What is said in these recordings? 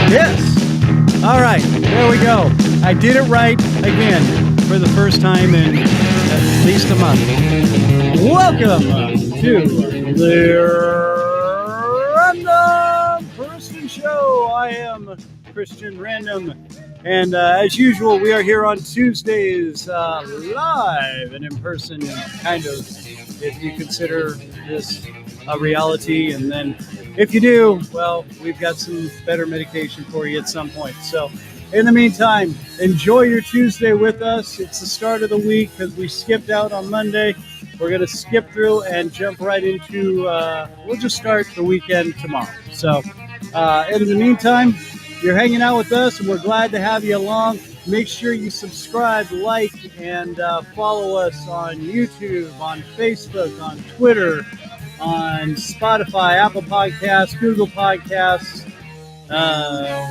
Yes. All right. There we go. I did it right again for the first time in at least a month. Welcome to the Random Person Show. I am Kristian Random. And as usual, we are here on Tuesdays live and in person, kind of, if you consider this a reality. And then if you do, well, we've got some better medication for you at some point. So in the meantime, enjoy your Tuesday with us. It's the start of the week because we skipped out on Monday. We're going to skip through and jump right into, we'll just start the weekend tomorrow. So in the meantime, you're hanging out with us, and we're glad to have you along. Make sure you subscribe, like, and follow us on YouTube, on Facebook, on Twitter, on Spotify, Apple Podcasts, Google Podcasts.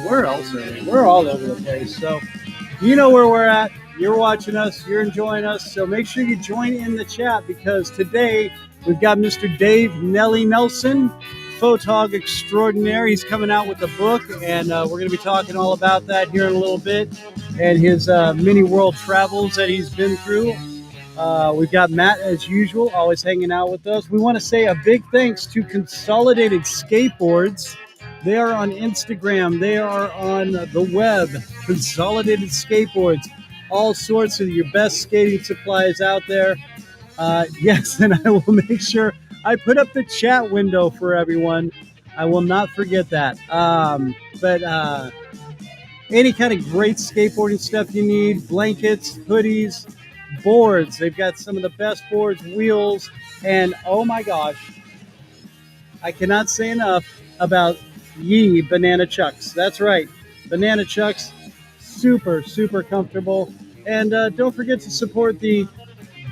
Where else are we? We're all over the place. So you know where we're at. You're watching us. You're enjoying us. So make sure you join in the chat, because today we've got Mr. Dave Nelly Nelson, Photog extraordinaire. He's coming out with a book, and we're going to be talking all about that here in a little bit, and his mini world travels that he's been through. We've got Matt, as usual, always hanging out with us. We want to say a big thanks to Consolidated Skateboards. They are on Instagram. They are on the web. Consolidated Skateboards. All sorts of your best skating supplies out there. Yes, and I will make sure I put up the chat window for everyone. I will not forget that. But any kind of great skateboarding stuff you need, blankets, hoodies, boards. They've got some of the best boards, wheels, and oh my gosh, I cannot say enough about Yee Banana Chucks. That's right, Banana Chucks, super, super comfortable. And don't forget to support the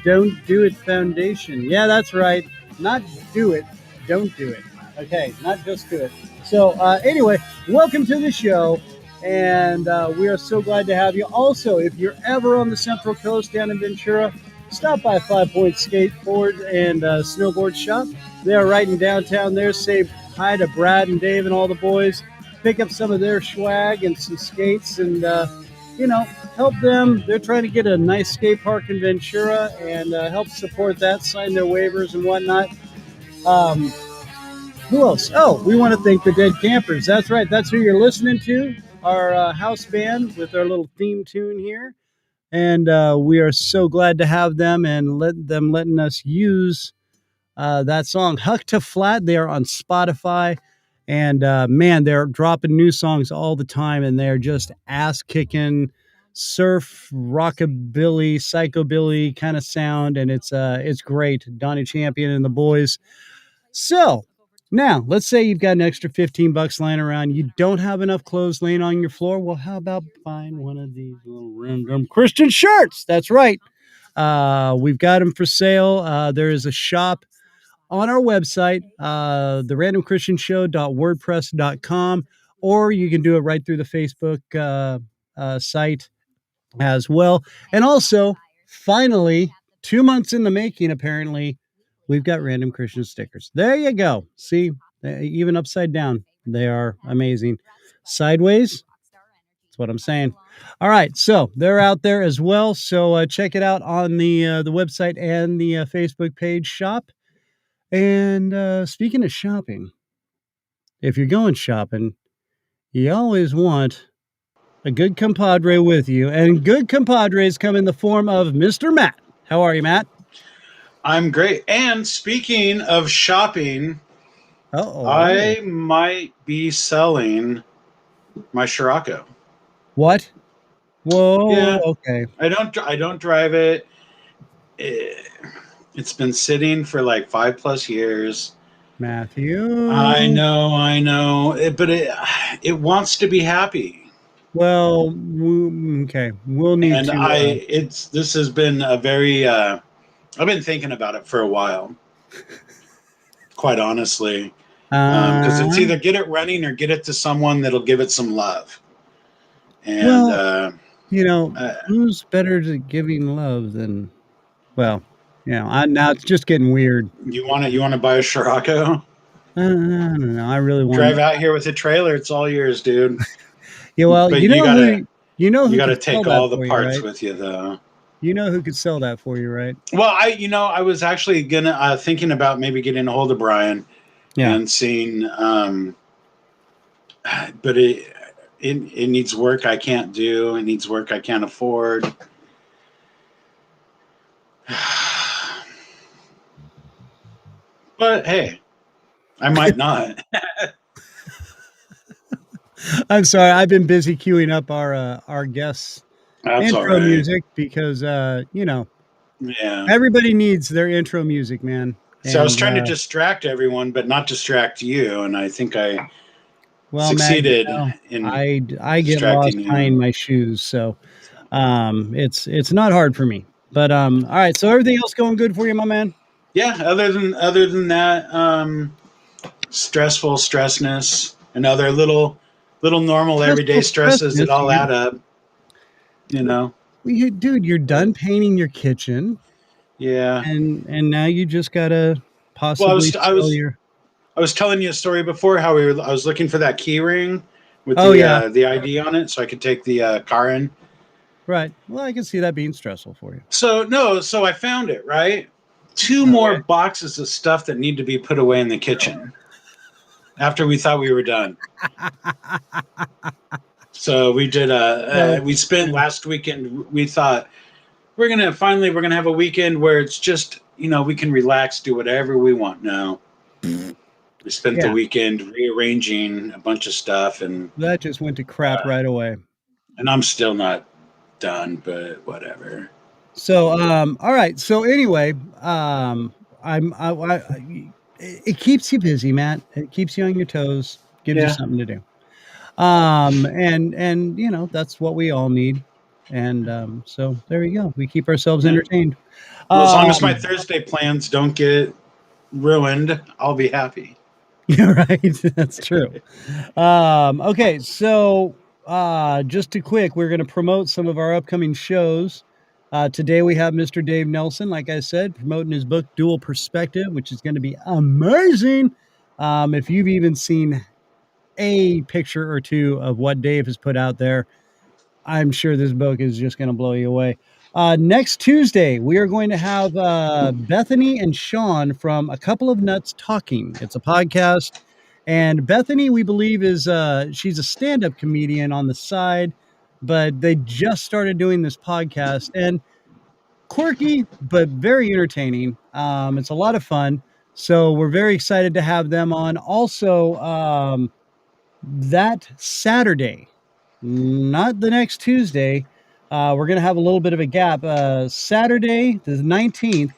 Don't Do It Foundation. Yeah, that's right. Not do it, don't do it. Okay, not just do it. So anyway, welcome to the show, and we are so glad to have you. Also, if you're ever on the Central Coast down in Ventura, stop by 5 Point Skateboard and Snowboard Shop. They are right in downtown there. Say hi to Brad and Dave and all the boys. Pick up some of their swag and some skates, and help them. They're trying to get a nice skate park in Ventura, and help support that, sign their waivers and whatnot. Who else? Oh, we want to thank the Dead Campers. That's right. That's who you're listening to. Our house band with our little theme tune here. And we are so glad to have them and letting us use that song, Huck to Flat. They are on Spotify. And man, they're dropping new songs all the time, and they're just ass-kicking surf, rockabilly, psychobilly kind of sound, and it's great. Donnie Champion and the boys. So now, let's say you've got an extra $15 lying around. You don't have enough clothes laying on your floor. Well, how about buying one of these little random Kristian shirts? That's right. We've got them for sale. There is a shop on our website, therandomchristianshow.wordpress.com, or you can do it right through the Facebook site as well. And also, finally, 2 months in the making, apparently, we've got Random Christian stickers. There you go. See, even upside down, they are amazing. Sideways, that's what I'm saying. All right, so they're out there as well. So check it out on the website and the Facebook page shop. And speaking of shopping, if you're going shopping, you always want a good compadre with you. And good compadres come in the form of Mr. Matt. How are you, Matt? I'm great. And speaking of shopping, I might be selling my Scirocco. What? Whoa. Yeah. Okay. I don't drive it. It's been sitting for like 5+ years. Matthew. I know. But it wants to be happy. Well, okay. We'll need to. This has been a very. I've been thinking about it for a while. Quite honestly, because it's either get it running or get it to someone that'll give it some love. And who's better to giving love than? Well, now it's just getting weird. You want to buy a Scirocco? I don't know. I really want drive out here with a trailer. It's all yours, dude. Yeah, well, But you know who you gotta could sell take that all the for you, parts right? with you, though. You know who could sell that for you, right? Well, I was actually gonna thinking about maybe getting a hold of Brian Yeah. and seeing, but it needs work I can't do. It needs work I can't afford. But hey, I might not. I'm sorry, I've been busy queuing up our guests That's all intro right. music because Yeah. everybody needs their intro music, man. So I was And trying to distract everyone, but not distract you, and I think I well, Matt, succeeded in I get lost distracting tying you. my shoes, so it's not hard for me. But all right, so everything else going good for you, my man? Yeah. Other than that, stressful stressness and other little normal everyday Stressful stresses that stressness. all add up. You know. Dude, you're But done painting your kitchen, yeah. and now you just gotta Well, possibly sell your. I was telling you a story before how I was looking for that key ring with Oh yeah, the ID on it, so I could take the car in. right. Well, I can see that being stressful for you. So no, so I found it, right. Two more Okay. boxes of stuff that need to be put away in the kitchen after we thought we were done. So we did So we spent last weekend. We thought we're gonna have a weekend where it's just we can relax, do whatever we want now. We spent the yeah, weekend rearranging a bunch of stuff, that just went to crap right away. and I'm still not done, but whatever. So all right. So anyway, it keeps you busy, Matt. It keeps you on your toes. Gives you Yeah. something to do. And that's what we all need. And so there you go. We keep ourselves Yeah. entertained. Well, as long as my Um, Thursday plans don't get ruined, I'll be happy. yeah, right. That's true. Okay, so just to quick, we're going to promote some of our upcoming shows. Today we have Mr. Dave Nelson, like I said, promoting his book Dual Perspective, which is going to be amazing. If you've even seen a picture or two of what Dave has put out there, I'm sure this book is just going to blow you away. Next Tuesday, we are going to have Bethany and Sean from A Couple of Nuts Talking. It's a podcast. And Bethany, we believe, is she's a stand-up comedian on the side, but they just started doing this podcast and quirky, but very entertaining. It's a lot of fun. So we're very excited to have them on. Also, that Saturday, not the next Tuesday. We're going to have a little bit of a gap. Saturday, the 19th,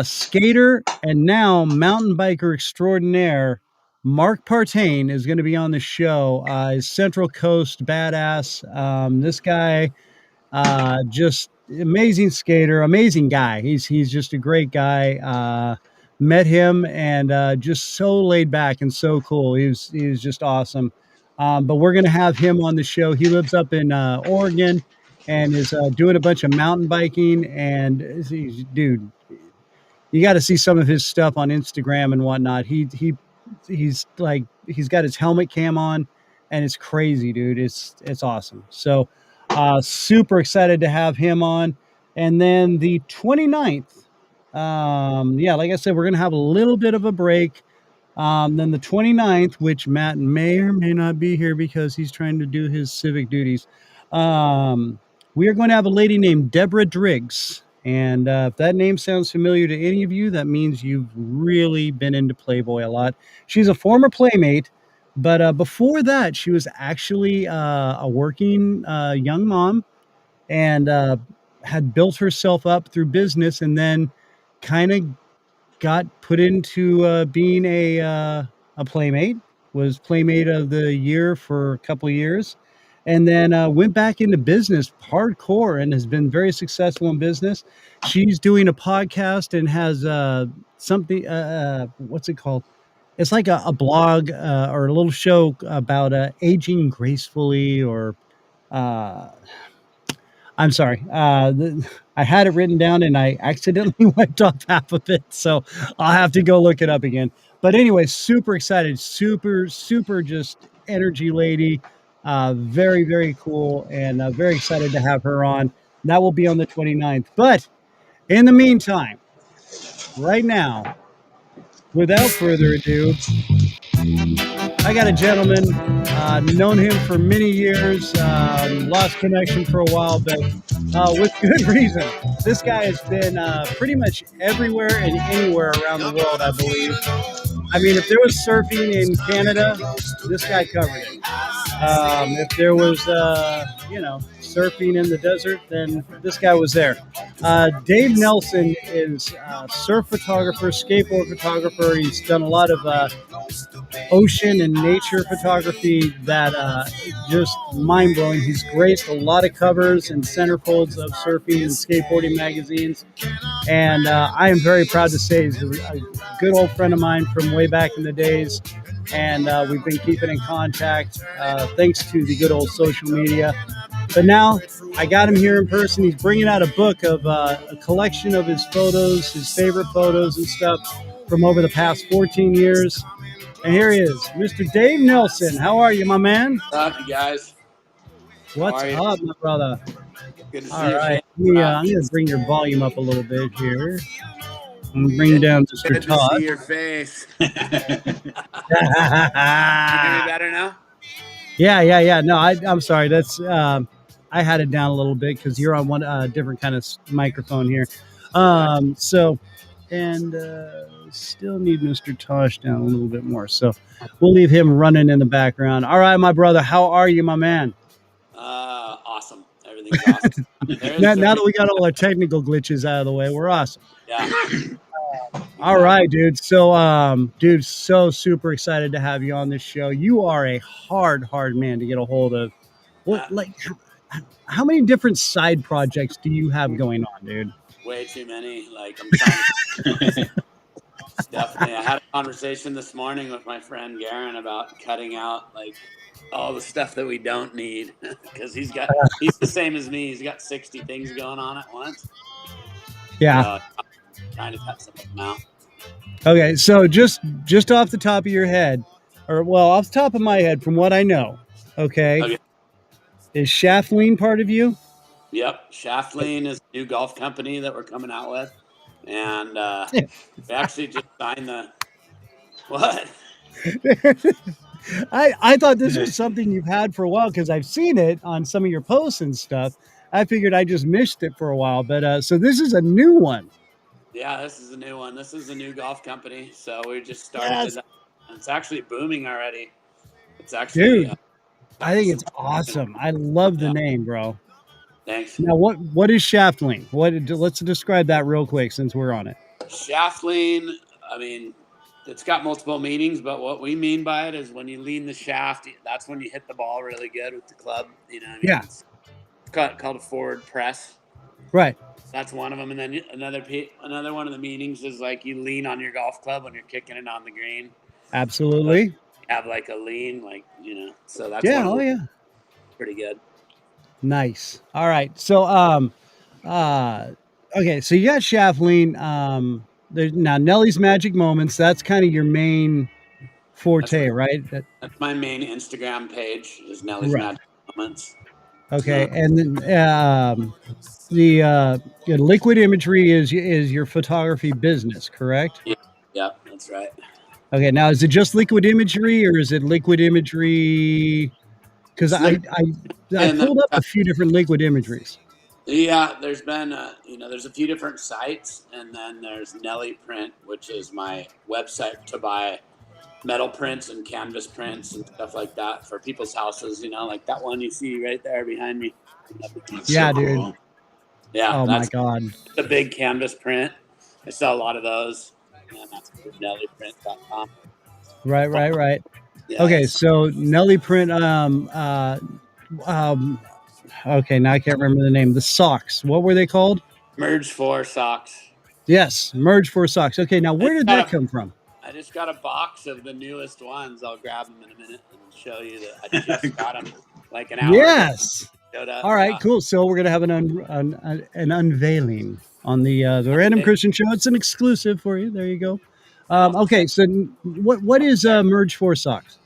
skater and now mountain biker extraordinaire, Mark Partain, is going to be on the show. He's Central Coast badass. This guy, just amazing skater, amazing guy. He's just a great guy. Met him and just so laid back and so cool. He was just awesome. But we're gonna have him on the show. He lives up in Oregon and is doing a bunch of mountain biking. And dude, you got to see some of his stuff on Instagram and whatnot. He's like he's got his helmet cam on, and it's crazy, dude. It's awesome. So super excited to have him on. And then the 29th, yeah, like I said, we're gonna have a little bit of a break. Then the 29th, which Matt may or may not be here because he's trying to do his civic duties. We are going to have a lady named Deborah Driggs. And if that name sounds familiar to any of you, that means you've really been into Playboy a lot. She's a former Playmate, but before that, she was actually a working young mom and had built herself up through business and then kind of got put into being a Playmate, was Playmate of the Year for a couple of years, and then went back into business hardcore and has been very successful in business. She's doing a podcast and has something, what's it called? It's like a blog or a little show about aging gracefully or uh, I'm sorry. I had it written down and I accidentally wiped off half of it. So I'll have to go look it up again. But anyway, super excited, super just energy lady. Very, very cool, and very excited to have her on. That will be on the 29th. But in the meantime, right now, without further ado, I got a gentleman, known him for many years, lost connection for a while, but with good reason. This guy has been pretty much everywhere and anywhere around the world, I believe. I mean, if there was surfing in Canada, this guy covered it. If there was, surfing in the desert, then this guy was there. Dave Nelson is a surf photographer, skateboard photographer. He's done a lot of ocean and nature photography that just mind blowing. He's graced a lot of covers and centerfolds of surfing and skateboarding magazines. And I am very proud to say he's a good old friend of mine from way back in the days. And we've been keeping in contact thanks to the good old social media. But now I got him here in person. He's bringing out a book of a collection of his photos, his favorite photos and stuff from over the past 14 years. And here he is, Mr. Dave Nelson. How are you, my man? What's up, you guys? What's up, my brother? Good to see All you. right. I'm going to bring your volume up a little bit here. I'm going to bring down Mr. Good Todd. to see your face. Can you hear me better now? Yeah. No, I'm sorry. That's I had it down a little bit because you're on one different kind of microphone here. Still need Mr. Tosh down a little bit more. So we'll leave him running in the background. All right, my brother. How are you, my man? Awesome. Everything's awesome. now that we got all our technical glitches out of the way, we're awesome. Yeah. All right, dude. So, so super excited to have you on this show. You are a hard man to get a hold of. How many different side projects do you have going on, dude? Way too many. Like, I'm trying to... Definitely. I had a conversation this morning with my friend Garen about cutting out like all the stuff that we don't need because he's the same as me. He's got 60 things going on at once. Yeah. So I'm trying to cut some of them out. Okay, so just off the top of your head, off the top of my head, from what I know, okay. Is Shaftleen part of you? Yep, Shaftleen is a new golf company that we're coming out with. And we actually just signed the what? I thought this was something you've had for a while because I've seen it on some of your posts and stuff. I figured I just missed it for a while, but so this is a new one. Yeah, this is a new one. This is a new golf company, so we just started. Yes. It's actually booming already. It's actually, dude. I think it's awesome. I love the name, bro. Thanks. Now, what is Shaftleen? Let's describe that real quick since we're on it. Shaftleen, I mean, it's got multiple meanings, but what we mean by it is when you lean the shaft, that's when you hit the ball really good with the club. You know what I mean? Yeah. It's called a forward press. Right. That's one of them. And then another one of the meanings is like you lean on your golf club when you're kicking it on the green. Absolutely. You have like a lean, so that's pretty good. Nice. All right. So, okay. So you got Shaftleen. There's now Nelly's Magic Moments. That's kind of your main forte, right? That's my main Instagram page is Nelly's Magic Moments. Okay. And then the Liquid Imagery is your photography business, correct? Yeah, that's right. Okay. Now, is it just Liquid Imagery or is it Liquid Imagery? Because I pulled up a few different Liquid Imageries. Yeah, there's been, there's a few different sites, and then there's Nelly Print, which is my website to buy metal prints and canvas prints and stuff like that for people's houses, like that one you see right there behind me. Yeah, dude. Cool. Yeah. Oh, my God. The big canvas print. I sell a lot of those, and that's nellyprint.com. Right. Yeah, okay, so Nelly Print, okay, now I can't remember the name. The socks, what were they called? Merge 4 socks. Yes, Merge 4 socks. Okay, now where did that come from? I just got a box of the newest ones. I'll grab them in a minute and show you that I just got them like an hour. Yes. All right, cool. So we're gonna have an unveiling on the Random Kristian Show. It's an exclusive for you. There you go. Okay, so what is Merge 4 socks?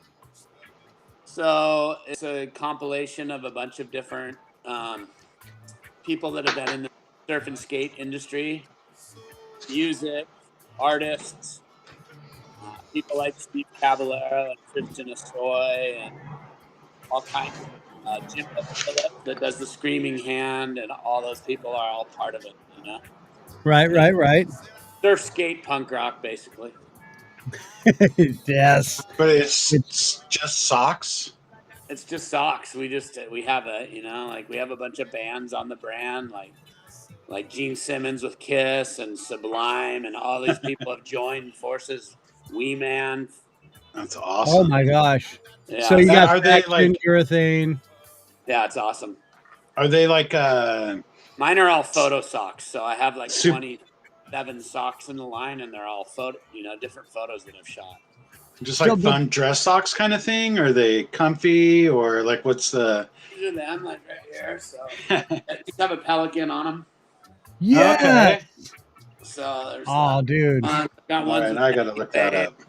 So it's a compilation of a bunch of different people that have been in the surf and skate industry, music, artists, people like Steve Caballero and Kristian and all kinds of Jim Phillips that does the screaming hand, and all those people are all part of it, you know? Right. Surf, skate, punk rock, basically. Yes. But it's just socks. It's just socks. We have we have a bunch of bands on the brand, like Gene Simmons with Kiss and Sublime, and all these people have joined forces. Wee Man. That's awesome. Oh my gosh. Yeah. So you got are they like urethane? Yeah, it's awesome. Are they like Mine are all photo socks, so I have like 27 socks in the line, and they're all different photos that I've shot. just like fun dress socks kind of thing? Are they comfy, or like what's the? These are them, like right here. So these have a pelican on them. Yeah. Okay. So there's dude. Got All ones right, I gotta look that up.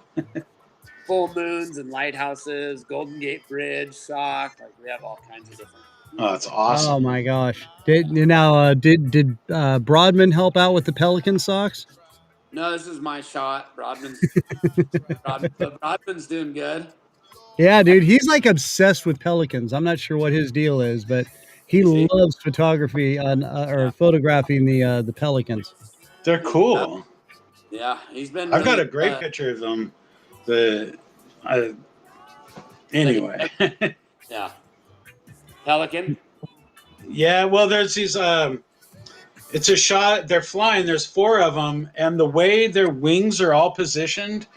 Full moons and lighthouses, Golden Gate Bridge sock. Like we have all kinds of different. Oh, it's awesome. Oh my gosh. Did Broadman help out with the pelican socks? No, this is my shot. Broadman's doing good. Yeah, dude, he's like obsessed with pelicans. I'm not sure what his deal is, but he loves photography or photographing the pelicans. They're cool. Yeah, he's been. I've got a great picture of them. Anyway. Yeah. Pelican. Yeah, well, there's these. It's a shot. They're flying. There's 4 of them, and the way their wings are all positioned,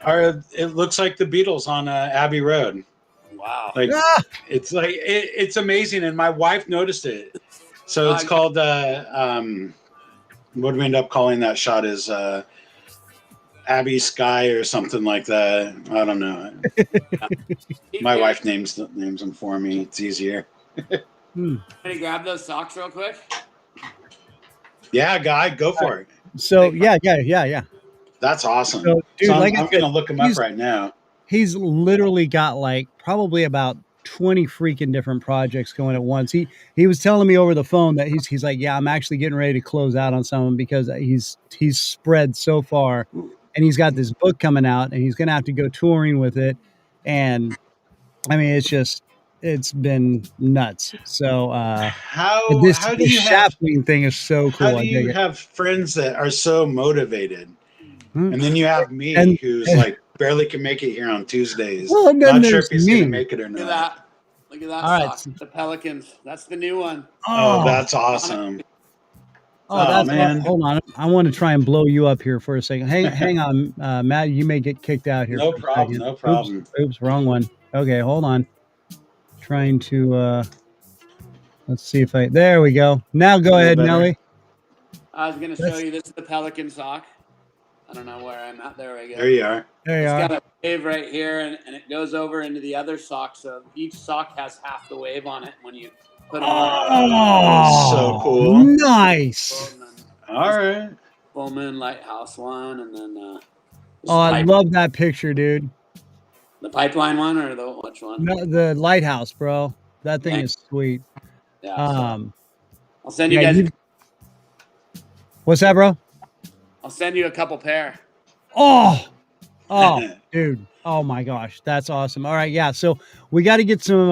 it looks like the Beatles on Abbey Road. Wow! Like it's like it's amazing, and my wife noticed it. So it's called. What do we end up calling that shot? Is Abbey Sky or something like that? I don't know. My wife names them for me. It's easier. Can you grab those socks real quick? Yeah, guy, go for it. So yeah. That's awesome. So, dude, I'm gonna look him up right now. He's literally got like probably about 20 freaking different projects going at once. He was telling me over the phone that he's like, yeah, I'm actually getting ready to close out on some of them because he's spread so far, and he's got this book coming out, and he's gonna have to go touring with it. And I mean, it's been nuts. So how do you shaftling thing is so cool. How do you have friends that are so motivated? And then you have me who's like barely can make it here on Tuesdays. Well, not sure if he's gonna make it or not. Look at that. All right. The Pelicans. That's the new one. Oh, that's awesome. Oh, man. Hold on. I want to try and blow you up here for a second. Hang on, Matt. You may get kicked out here. No problem. Oops, wrong one. Okay, hold on. Trying to let's see if there we go. Now go ahead, Nelly. I was gonna show you, this is the Pelican sock. I don't know where I'm at. There we go. There you are. It's got a wave right here, and it goes over into the other sock. So each sock has half the wave on it when you put them on. Oh, so cool. Nice. All right. Full moon lighthouse one, and then I love that picture, dude. The pipeline one or which one? No, the lighthouse, bro. That thing is sweet. Yeah. I'll send you guys. What's that, bro? I'll send you a couple pair. Oh, dude. Oh my gosh, that's awesome. All right, yeah. So we got to get some.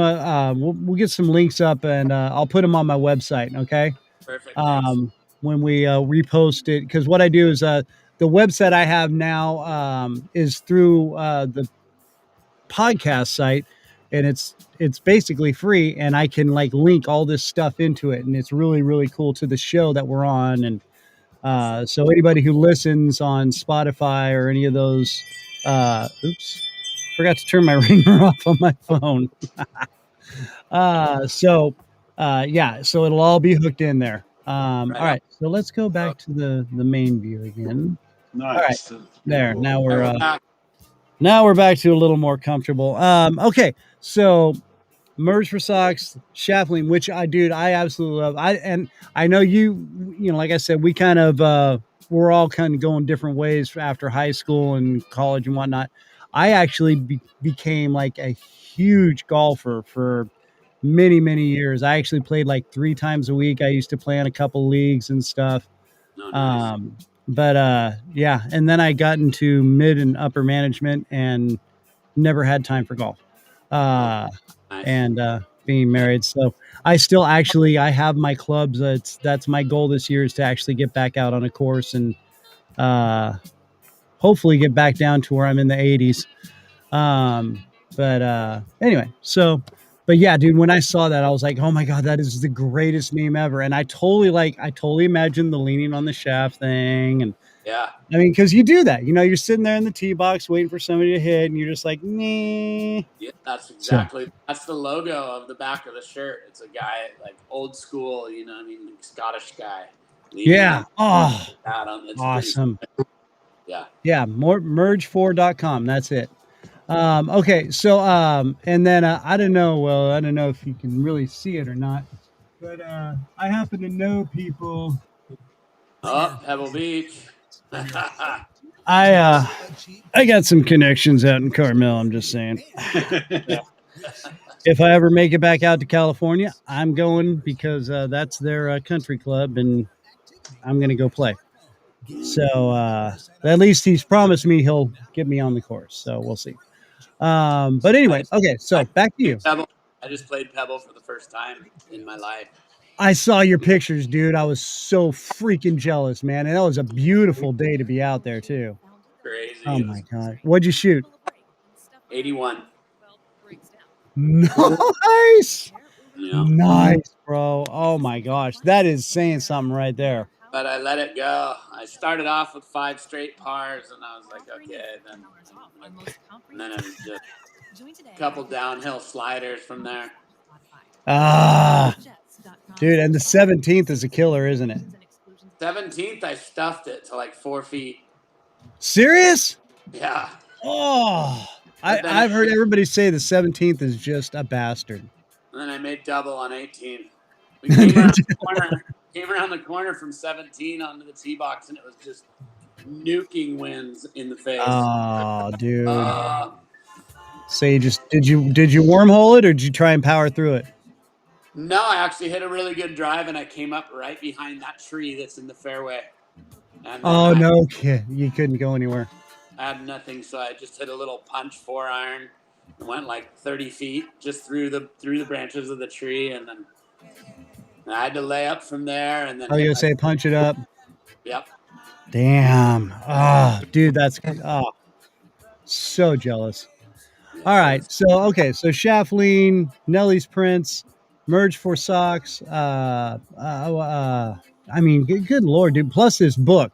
We'll get some links up, and I'll put them on my website. Okay. Perfect. When we repost it, because what I do is the website I have now is through the podcast site, and it's basically free, and I can like link all this stuff into it, and it's really, really cool to the show that we're on. And so anybody who listens on Spotify or any of those, oops, forgot to turn my ringer off on my phone. So it'll all be hooked in there. All right, so let's go back to the main view again. Nice. All right, there. Now we're back to a little more comfortable. Okay, so merge for socks, shaftling, which I absolutely love. I know you like I said, we kind of we're all kind of going different ways after high school and college and whatnot. I actually became like a huge golfer for many, many years. I actually played like 3 times a week. I used to play in a couple leagues and stuff. No, nice. But yeah, and then I got into mid and upper management and never had time for golf. Nice. And being married. So I still actually I have my clubs. That's my goal this year is to actually get back out on a course and hopefully get back down to where I'm in the 80s. But anyway, but yeah, dude, when I saw that, I was like, oh my God, that is the greatest meme ever. And I totally imagined the leaning on the shaft thing. And yeah, I mean, because you do that, you're sitting there in the tee box waiting for somebody to hit, and you're just like, nah. Yeah, that's the logo of the back of the shirt. It's a guy like old school, Scottish guy. Yeah. Oh, awesome. Yeah. Merge4.com. That's it. Okay. So, and then, I don't know if you can really see it or not, but, I happen to know people. Oh, Pebble Beach. I got some connections out in Carmel. I'm just saying. If I ever make it back out to California, I'm going because that's their country club, and I'm going to go play. So at least he's promised me he'll get me on the course. So we'll see. But anyway, okay. So back to you. I just played Pebble for the first time in my life. I saw your pictures, dude. I was so freaking jealous, man. And that was a beautiful day to be out there too. Crazy. Oh my God. What'd you shoot? 81. Nice. Yeah. Nice, bro. Oh my gosh. That is saying something right there. But I let it go. I started off with 5 straight pars, and I was like, okay. And then it was just a couple downhill sliders from there. Dude, and the 17th is a killer, isn't it? 17th, I stuffed it to like 4 feet. Serious? Yeah. Oh, I've heard everybody say the 17th is just a bastard. And then I made double on 18. We came around the corner from 17 onto the tee box, and it was just nuking winds in the face. Oh, dude. So did you wormhole it, or did you try and power through it? No, I actually hit a really good drive, and I came up right behind that tree that's in the fairway. And no kid, you couldn't go anywhere. I had nothing, so I just hit a little punch 4-iron and went like 30 feet just through the branches of the tree, and then I had to lay up from there. And then I was gonna say punch it up. Yep. Damn. Oh, dude, that's so jealous. All right, so shaft lean, Nelly's Prince, Merge for Socks. I mean, good Lord, dude. Plus this book.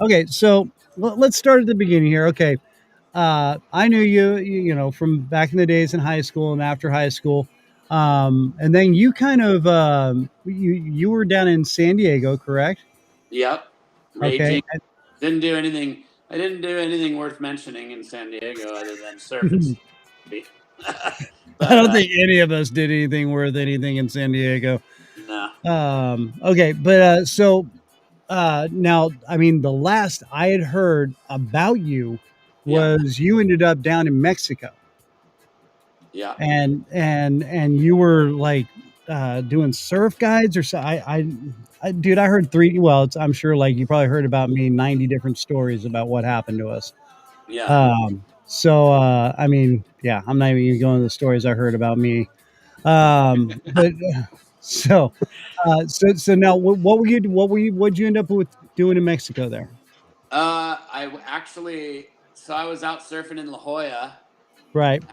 Okay, so let's start at the beginning here. Okay, I knew you from back in the days in high school and after high school, and then you kind of you were down in San Diego, correct? Yep. Raging. Okay. I didn't do anything worth mentioning in San Diego other than surface. But, I don't think any of us did anything worth anything in San Diego. No. Okay, but so now, I mean, the last I had heard about you was you ended up down in Mexico. Yeah. And you were like doing surf guides or so. Dude, I heard 3. Well, I'm sure like you probably heard about me 90 different stories about what happened to us. Yeah. So, I mean, yeah, I'm not even going to the stories I heard about me. But so now what'd you end up with doing in Mexico there? I was out surfing in La Jolla. Right.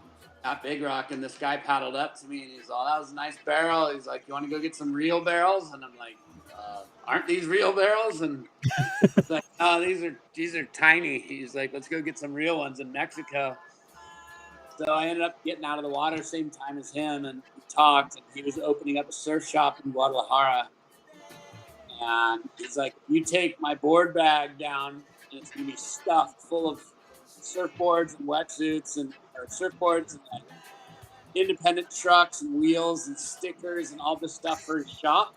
At Big Rock, and this guy paddled up to me and he's all, that was a nice barrel. He's like, you want to go get some real barrels? And I'm like, aren't these real barrels? And he's like, oh, these are tiny. He's like, let's go get some real ones in Mexico. So I ended up getting out of the water same time as him, and we talked, and he was opening up a surf shop in Guadalajara. And he's like, you take my board bag down, and it's going to be stuffed full of surfboards and wetsuits and surfboards and like independent trucks and wheels and stickers and all this stuff for his shop.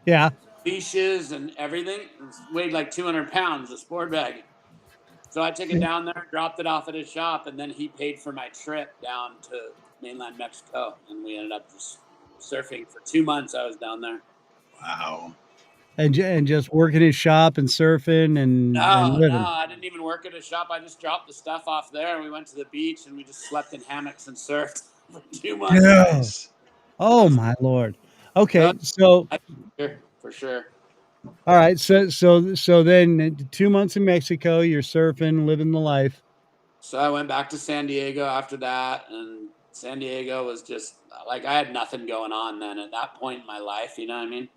Yeah. Leashes and everything. It weighed like 200 pounds, this board bag. So I took it down there, dropped it off at his shop, and then he paid for my trip down to mainland Mexico, and we ended up just surfing for 2 months. I was down there. Wow. And just working his shop and surfing and living. No, I didn't even work at a shop. I just dropped the stuff off there, and we went to the beach, and we just slept in hammocks and surfed for 2 months. Nice. Oh my Lord. Okay, so for sure. All right, so then 2 months in Mexico, you're surfing, living the life. So I went back to San Diego after that, and San Diego was just like I had nothing going on then at that point in my life. You know what I mean?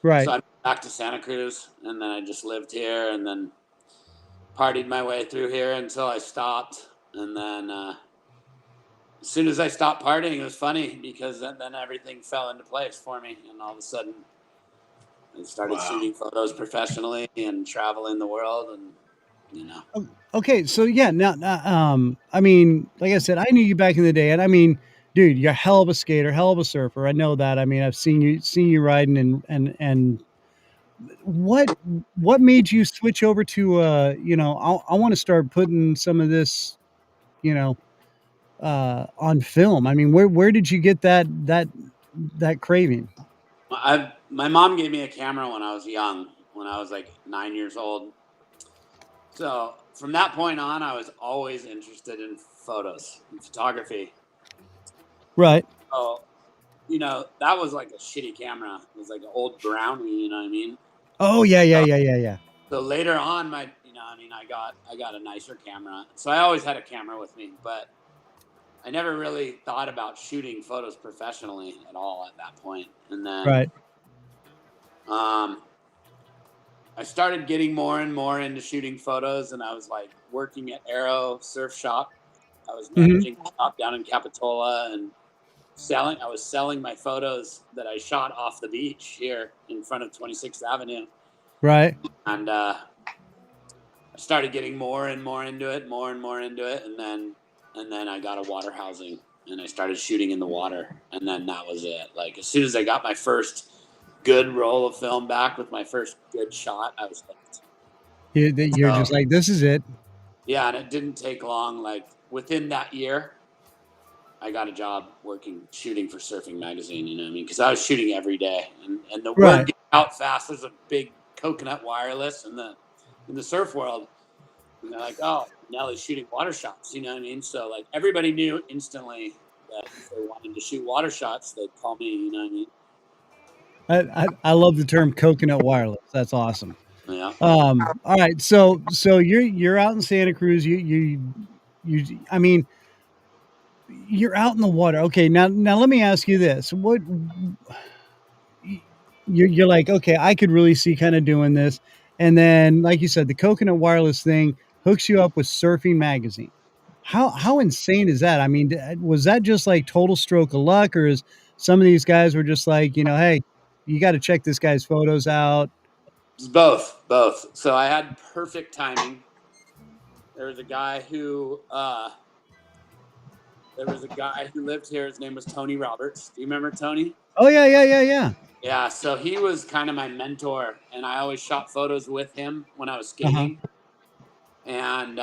Right. So I went back to Santa Cruz, and then I just lived here, and then partied my way through here until I stopped. And then as soon as I stopped partying, it was funny because then everything fell into place for me, and all of a sudden I started shooting photos professionally and traveling the world, and you know. Okay, so yeah, now, I mean, like I said, I knew you back in the day, and I mean, dude, you're a hell of a skater, hell of a surfer. I know that. I mean, I've seen you riding, and what made you switch over to you know, I want to start putting some of this, you know, on film. I mean, where did you get that craving? My mom gave me a camera when I was young, when I was like 9 years old. So from that point on, I was always interested in photos and photography. Right. So, you know, that was like a shitty camera. It was like an old Brownie, you know what I mean? Oh yeah. So later on, I got a nicer camera. So I always had a camera with me, but I never really thought about shooting photos professionally at all at that point. And then, right. I started getting more and more into shooting photos, and I was like working at Aero Surf Shop. I was managing a shop down in Capitola and I was selling my photos that I shot off the beach here in front of 26th Avenue. Right. And I started getting more and more into it, and then I got a water housing, and I started shooting in the water, and then that was it. Like as soon as I got my first good roll of film back with my first good shot, I was hooked. You're just like, this is it. Yeah, and it didn't take long. Like within that year, I got a job shooting for Surfing Magazine. You know what I mean? Because I was shooting every day, and the word got out fast. There's a big coconut wireless in the surf world, and they're like, "Oh, Nelly's shooting water shots." You know what I mean? So like everybody knew instantly that if they wanted to shoot water shots, they'd call me. You know what I mean? I love the term coconut wireless. That's awesome. Yeah. All right. So you're out in Santa Cruz. You I mean, you're out in the water. Okay. Now let me ask you this. What you're like, okay, I could really see kind of doing this. And then, like you said, the coconut wireless thing hooks you up with Surfing Magazine. How insane is that? I mean, was that just like total stroke of luck, or is some of these guys were just like, you know, hey, you got to check this guy's photos out? It's both. So I had perfect timing. There was a guy who lived here. His name was Tony Roberts. Do you remember Tony? Oh yeah. Yeah, so he was kind of my mentor, and I always shot photos with him when I was skating. And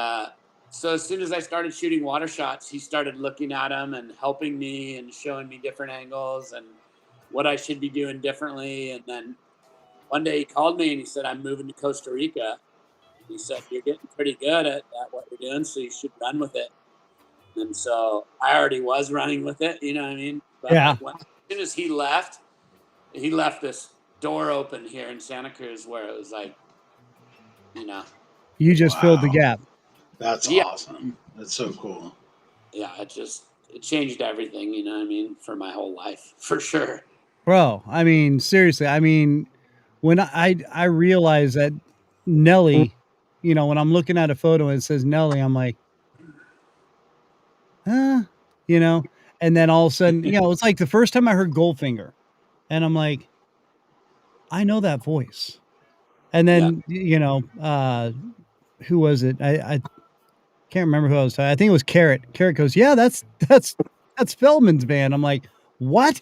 so as soon as I started shooting water shots, he started looking at them and helping me and showing me different angles and what I should be doing differently. And then one day he called me and he said, "I'm moving to Costa Rica." He said, "You're getting pretty good at what you're doing, so you should run with it." And so I already was running with it, you know what I mean? But yeah. As soon as he left this door open here in Santa Cruz where it was like, you know. You just filled the gap. That's awesome. That's so cool. Yeah, it changed everything, you know what I mean, for my whole life, for sure. Bro, I mean, seriously, I mean, when I realized that Nelly, you know, when I'm looking at a photo and it says Nelly, I'm like, you know, and then all of a sudden, you know, it's like the first time I heard Goldfinger, and I'm like, I know that voice. And then, you know, who was it? I can't remember who I was talking. I think it was Carrot. Carrot goes, yeah, that's Feldman's band. I'm like, what?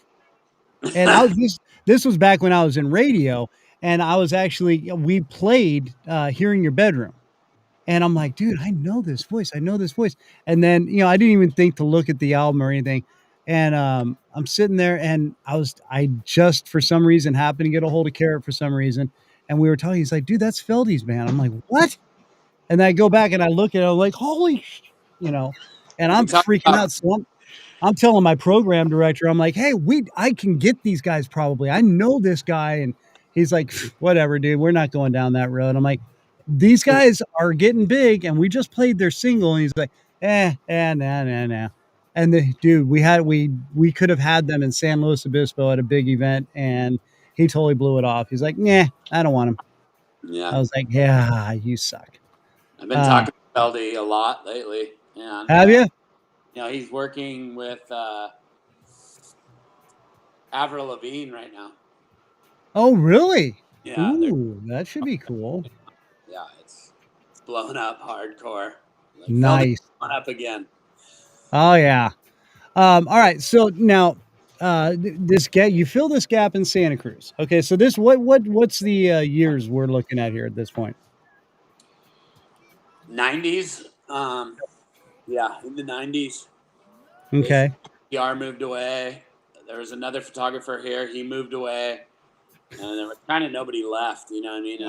And this was back when I was in radio, and I was actually, we played Here in Your Bedroom. And I'm like, dude, I know this voice. I know this voice. And then, I didn't even think to look at the album or anything. And I'm sitting there, and I just for some reason happened to get a hold of Carrot for some reason. And we were talking. He's like, dude, that's Feldy's band. I'm like, what? And then I go back and I look at it. I'm like, holy, and I'm freaking out. So I'm telling my program director, I'm like, hey, I can get these guys probably. I know this guy. And he's like, whatever, dude, we're not going down that road. I'm like, these guys are getting big, and we just played their single. And he's like, nah. And dude, we could have had them in San Luis Obispo at a big event, and he totally blew it off. He's like, nah, I don't want him. Yeah. I was like, yeah, you suck. I've been talking to Feldy a lot lately. And, have you? He's working with Avril Lavigne right now. Oh, really? Yeah. Ooh, that should be cool. Yeah, it's blown up hardcore. Like, nice. Blown up again. Oh yeah. All right. So now, you fill this gap in Santa Cruz. Okay. So what's the years we're looking at here at this point? 90s. Yeah, in the 90s. Okay. PR moved away. There was another photographer here. He moved away, and there was kind of nobody left. You know what I mean?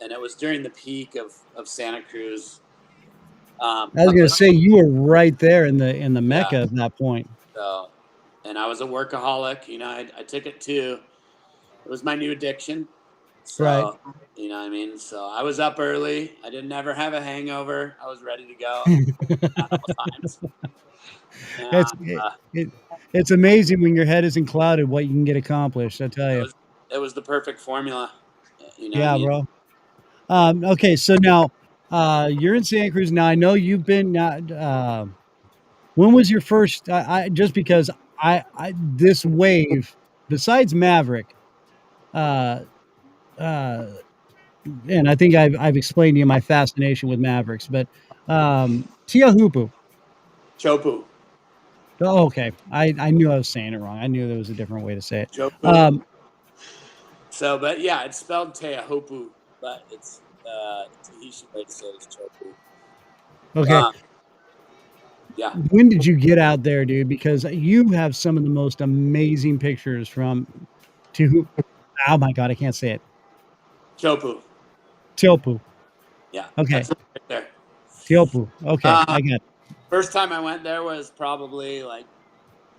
And it was during the peak of Santa Cruz. I was going to say you were right there in the mecca at that point. So, and I was a workaholic. I took it too. It was my new addiction. So, right. You know what I mean? So I was up early. I didn't ever have a hangover. I was ready to go. It's amazing when your head isn't clouded what you can get accomplished. I tell you, it was the perfect formula. Yeah, bro. Okay, so now you're in Santa Cruz now. I know you've been. When was your first? Just because this wave, besides Maverick, and I think I've explained to you my fascination with Mavericks, but Tiahupu. Chopu. Oh, okay. I knew I was saying it wrong. I knew there was a different way to say it. Chopu. But yeah, it's spelled Teahupu, but it's Tahitian way to say it is Chopu. Okay. Yeah. When did you get out there, dude? Because you have some of the most amazing pictures from oh my God, I can't say it. Chopu. Teopu. Yeah. Okay. That's right there. Teopu. Okay, I got it. First time I went there was probably like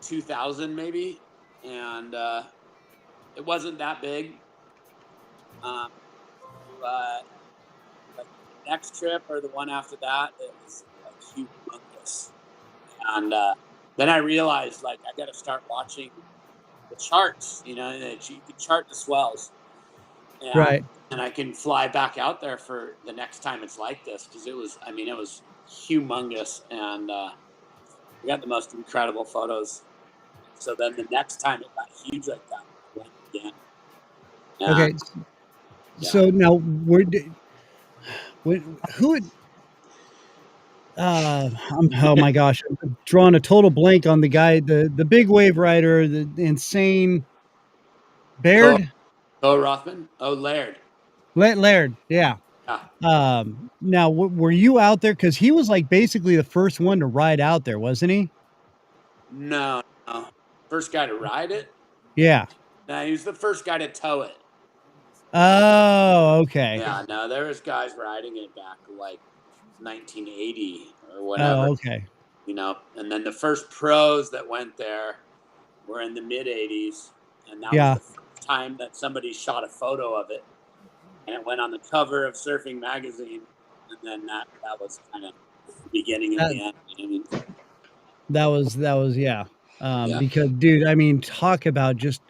2000 maybe, and it wasn't that big. But like the next trip or the one after that, it was like humongous. And then I realized, like, I got to start watching the charts. You can chart the swells. And, right. And I can fly back out there for the next time it's like this, because it was humongous, and we got the most incredible photos. So then the next time it got huge like that, I went again. Okay. So now oh my gosh, I'm drawing a total blank on the guy, the big wave rider, the insane Baird. Rothman. Laird. Laird, yeah. Now, were you out there? Because he was like basically the first one to ride out there, wasn't he? No. First guy to ride it? Yeah. No, he was the first guy to tow it. Oh, okay. Yeah, no, there was guys riding it back like 1980 or whatever. Oh, okay. And then the first pros that went there were in the mid 80s, and that was the first time that somebody shot a photo of it, and it went on the cover of Surfing Magazine, and then that was kind of the beginning of the end. You know what I mean? That was yeah. Because dude, I mean, talk about just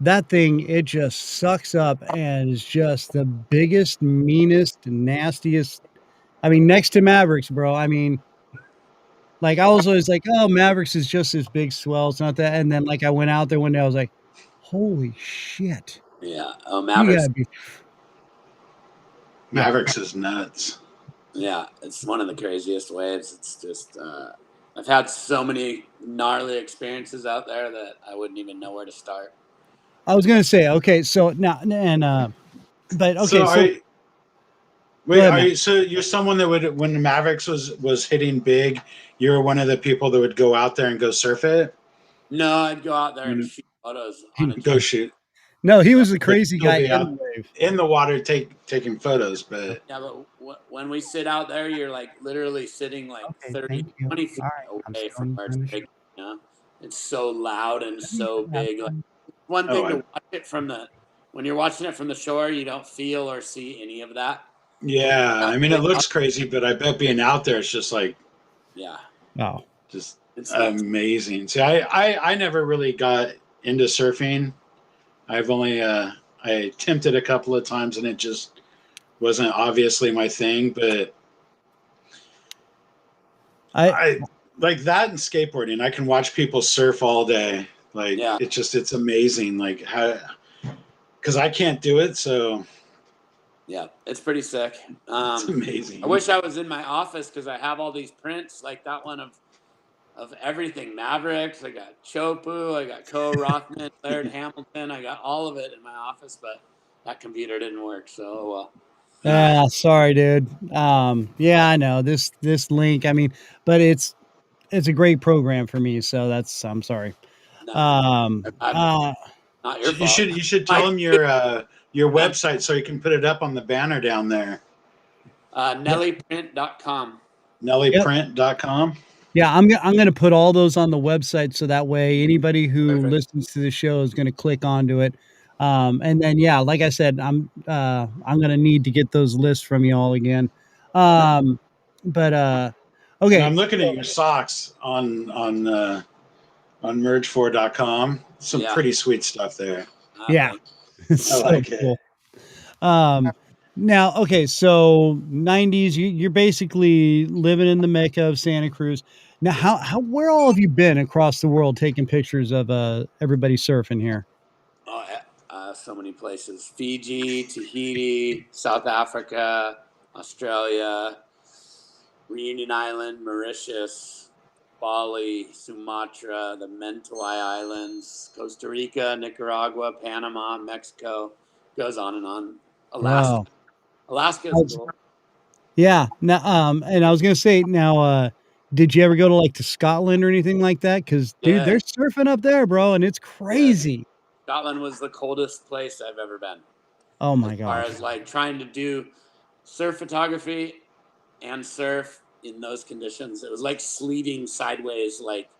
that thing, it just sucks up and is just the biggest, meanest, nastiest. I mean, next to Mavericks, bro. I mean, like I was always like, oh, Mavericks is just this big swell. It's not that. And then like I went out there one day, I was like, holy shit. Yeah. Oh, Mavericks. Mavericks is nuts. Yeah, it's one of the craziest waves. It's just I've had so many gnarly experiences out there that I wouldn't even know where to start. I was gonna say, okay, so now and but okay, Wait, are you, so you're someone that would, when the Mavericks was hitting big, you were one of the people that would go out there and go surf it? No, I'd go out there and shoot photos on a Go jet. shoot. No, he was the crazy You'll guy be in out the wave. in the water taking photos, but Yeah, but when we sit out there, you're like literally sitting like 30, 20 feet away from where it's breaking. You know, it's so loud and so big. Like, one thing to watch it when you're watching it from the shore, you don't feel or see any of that. yeah, I mean, it looks crazy, but I bet being out there, it's just like, yeah, just it's amazing. See, I never really got into surfing. I've only I attempted a couple of times, and it just wasn't obviously my thing. But I like that and skateboarding. I can watch people surf all day. Like it's amazing. Like how, because I can't do it, so. Yeah, it's pretty sick. It's amazing. I wish I was in my office because I have all these prints, like that one of everything. Mavericks, I got Chopu, I got Co Rothman, Laird Hamilton, I got all of it in my office, but that computer didn't work. So sorry, dude. Yeah, I know this link. I mean, but it's a great program for me, so I'm sorry. not your fault. You should tell them your website so you can put it up on the banner down there. Nellyprint.com. Nellyprint.com. Yeah, I'm going to put all those on the website so that way anybody who listens to the show is going to click onto it. And then like I said, I'm going to need to get those lists from you all again. But okay. And I'm looking at your socks on merge4.com. Some pretty sweet stuff there. Yeah. I like it. Now, okay, so 90s, you're basically living in the Mecca of Santa Cruz. Now, where all have you been across the world taking pictures of everybody surfing here? So many places: Fiji, Tahiti, South Africa, Australia, Reunion Island, Mauritius, Bali, Sumatra, the Mentawai Islands, Costa Rica, Nicaragua, Panama, Mexico. Goes on and on. Alaska. Wow. Alaska is cool. Yeah. Now, and I was gonna say, now, did you ever go to Scotland or anything like that? Because dude, they're surfing up there, bro, and it's crazy. Yeah. Scotland was the coldest place I've ever been. Oh my god! As far as trying to do surf photography and surf in those conditions, it was like sleeting sideways, like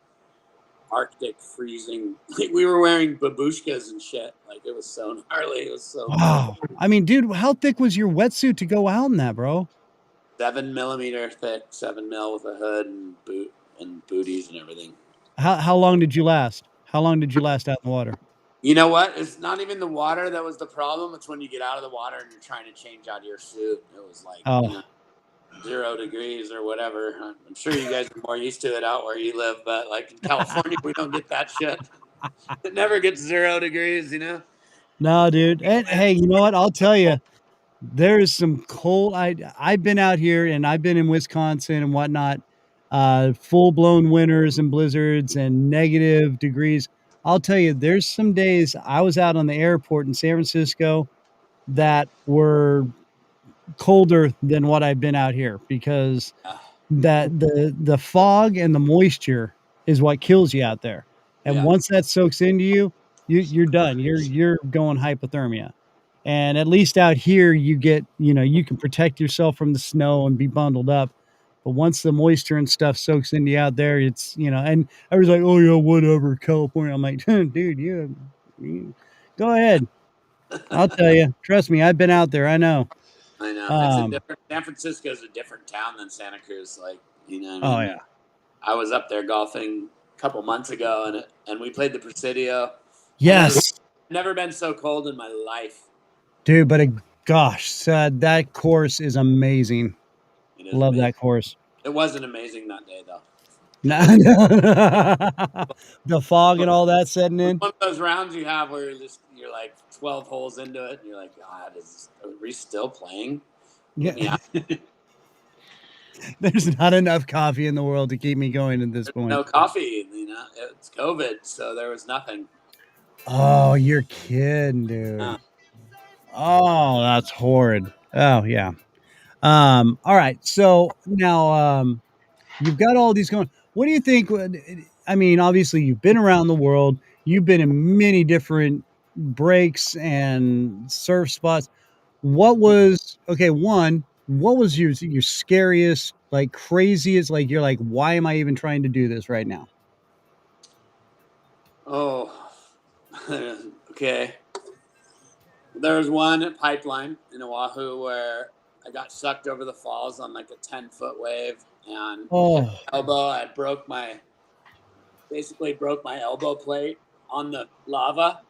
Arctic freezing. Like we were wearing babushkas and shit. Like it was so gnarly. It was so. Wow. I mean, dude, how thick was your wetsuit to go out in that, bro? 7 millimeter thick, 7 mil with a hood and booties and everything. How long did you last? How long did you last out in the water? You know what? It's not even the water that was the problem. It's when you get out of the water and you're trying to change out of your suit. It was like 0 degrees or whatever. I'm sure you guys are more used to it out where you live, but like in California, we don't get that shit. It never gets 0 degrees, you know? No, dude. And hey, you know what? I'll tell you, there's some cold. I've been out here and I've been in Wisconsin and whatnot, full blown winters and blizzards and negative degrees. I'll tell you, there's some days I was out on the airport in San Francisco that were colder than what I've been out here because the fog and the moisture is what kills you out there. And once that soaks into you, you're done. You're going hypothermia. And at least out here you get, you can protect yourself from the snow and be bundled up. But once the moisture and stuff soaks into you out there, it's, and I was like, oh yeah, whatever, California. I'm like, dude, you go ahead. I'll tell you, trust me, I've been out there. I know. I know. San Francisco is a different town than Santa Cruz. Like, Oh yeah. I was up there golfing a couple months ago and we played the Presidio. Yes. Never been so cold in my life. Dude, but gosh, that course is amazing. Love that course. It wasn't amazing that day, though. The fog and all that setting in. One of those rounds you have where you're like 12 holes into it, and you're like, God, are we still playing? Yeah. There's not enough coffee in the world to keep me going at this point. No coffee, it's COVID, so there was nothing. Oh, you're kidding, dude. Oh, that's horrid. Oh, yeah. All right. So now you've got all these going. What do you think? I mean, obviously, you've been around the world. You've been in many different breaks and surf spots. What was okay? One, what was your scariest, like craziest? Like you're like, why am I even trying to do this right now? Oh, okay. There was one pipeline in Oahu where I got sucked over the falls on like a 10-foot wave and hit Oh, my elbow. I basically broke my elbow plate on the lava.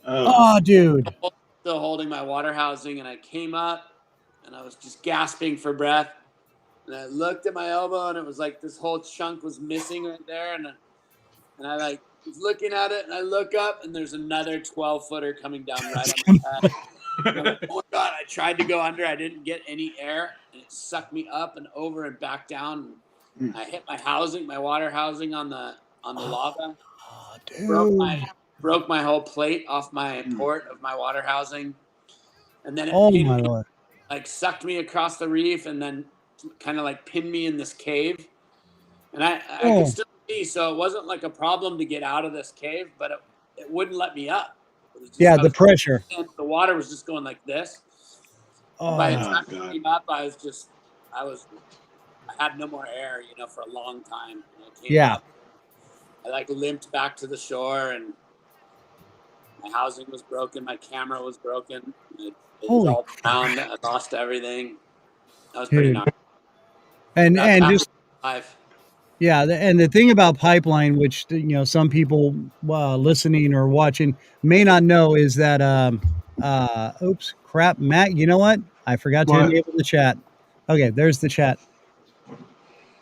Oh, oh, dude. Still holding my water housing, and I came up and I was just gasping for breath. And I looked at my elbow, and it was like this whole chunk was missing right there. And I like was looking at it, and I look up, and there's another 12-footer coming down right on my head. And I'm like, oh my God, I tried to go under. I didn't get any air, and it sucked me up and over and back down. And I hit my water housing on the lava. Oh, dude. Broke my whole plate off my port of my water housing. And then it Oh pinned my me, Lord. like sucked me across the reef and then kind of like pinned me in this cave. And I could still see, so it wasn't like a problem to get out of this cave, but it wouldn't let me up. It was just, Yeah, the pressure. The water was just going like this. Oh, By the time I came up, I had no more air, for a long time. I came up, I like limped back to the shore, and my housing was broken. My camera was broken. It was all drowned. I lost everything. That was pretty nice. And just live. Yeah, and the thing about pipeline, which some people listening or watching may not know, is that oops, crap, Matt. You know what? I forgot to enable the chat. Okay, there's the chat.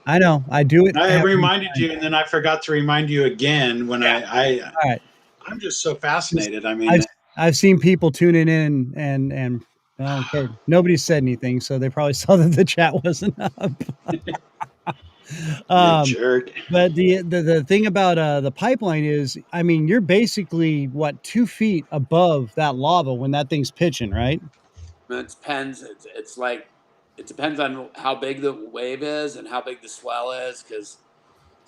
I know, I do it. I reminded you, and then I forgot to remind you again when all right. I'm just so fascinated. I mean, I've seen people tuning in and okay, nobody said anything, so they probably saw that the chat wasn't up. Jerk. But the thing about the pipeline is, I mean, you're basically what 2 feet above that lava when that thing's pitching, right? It depends. It's like it depends on how big the wave is and how big the swell is, because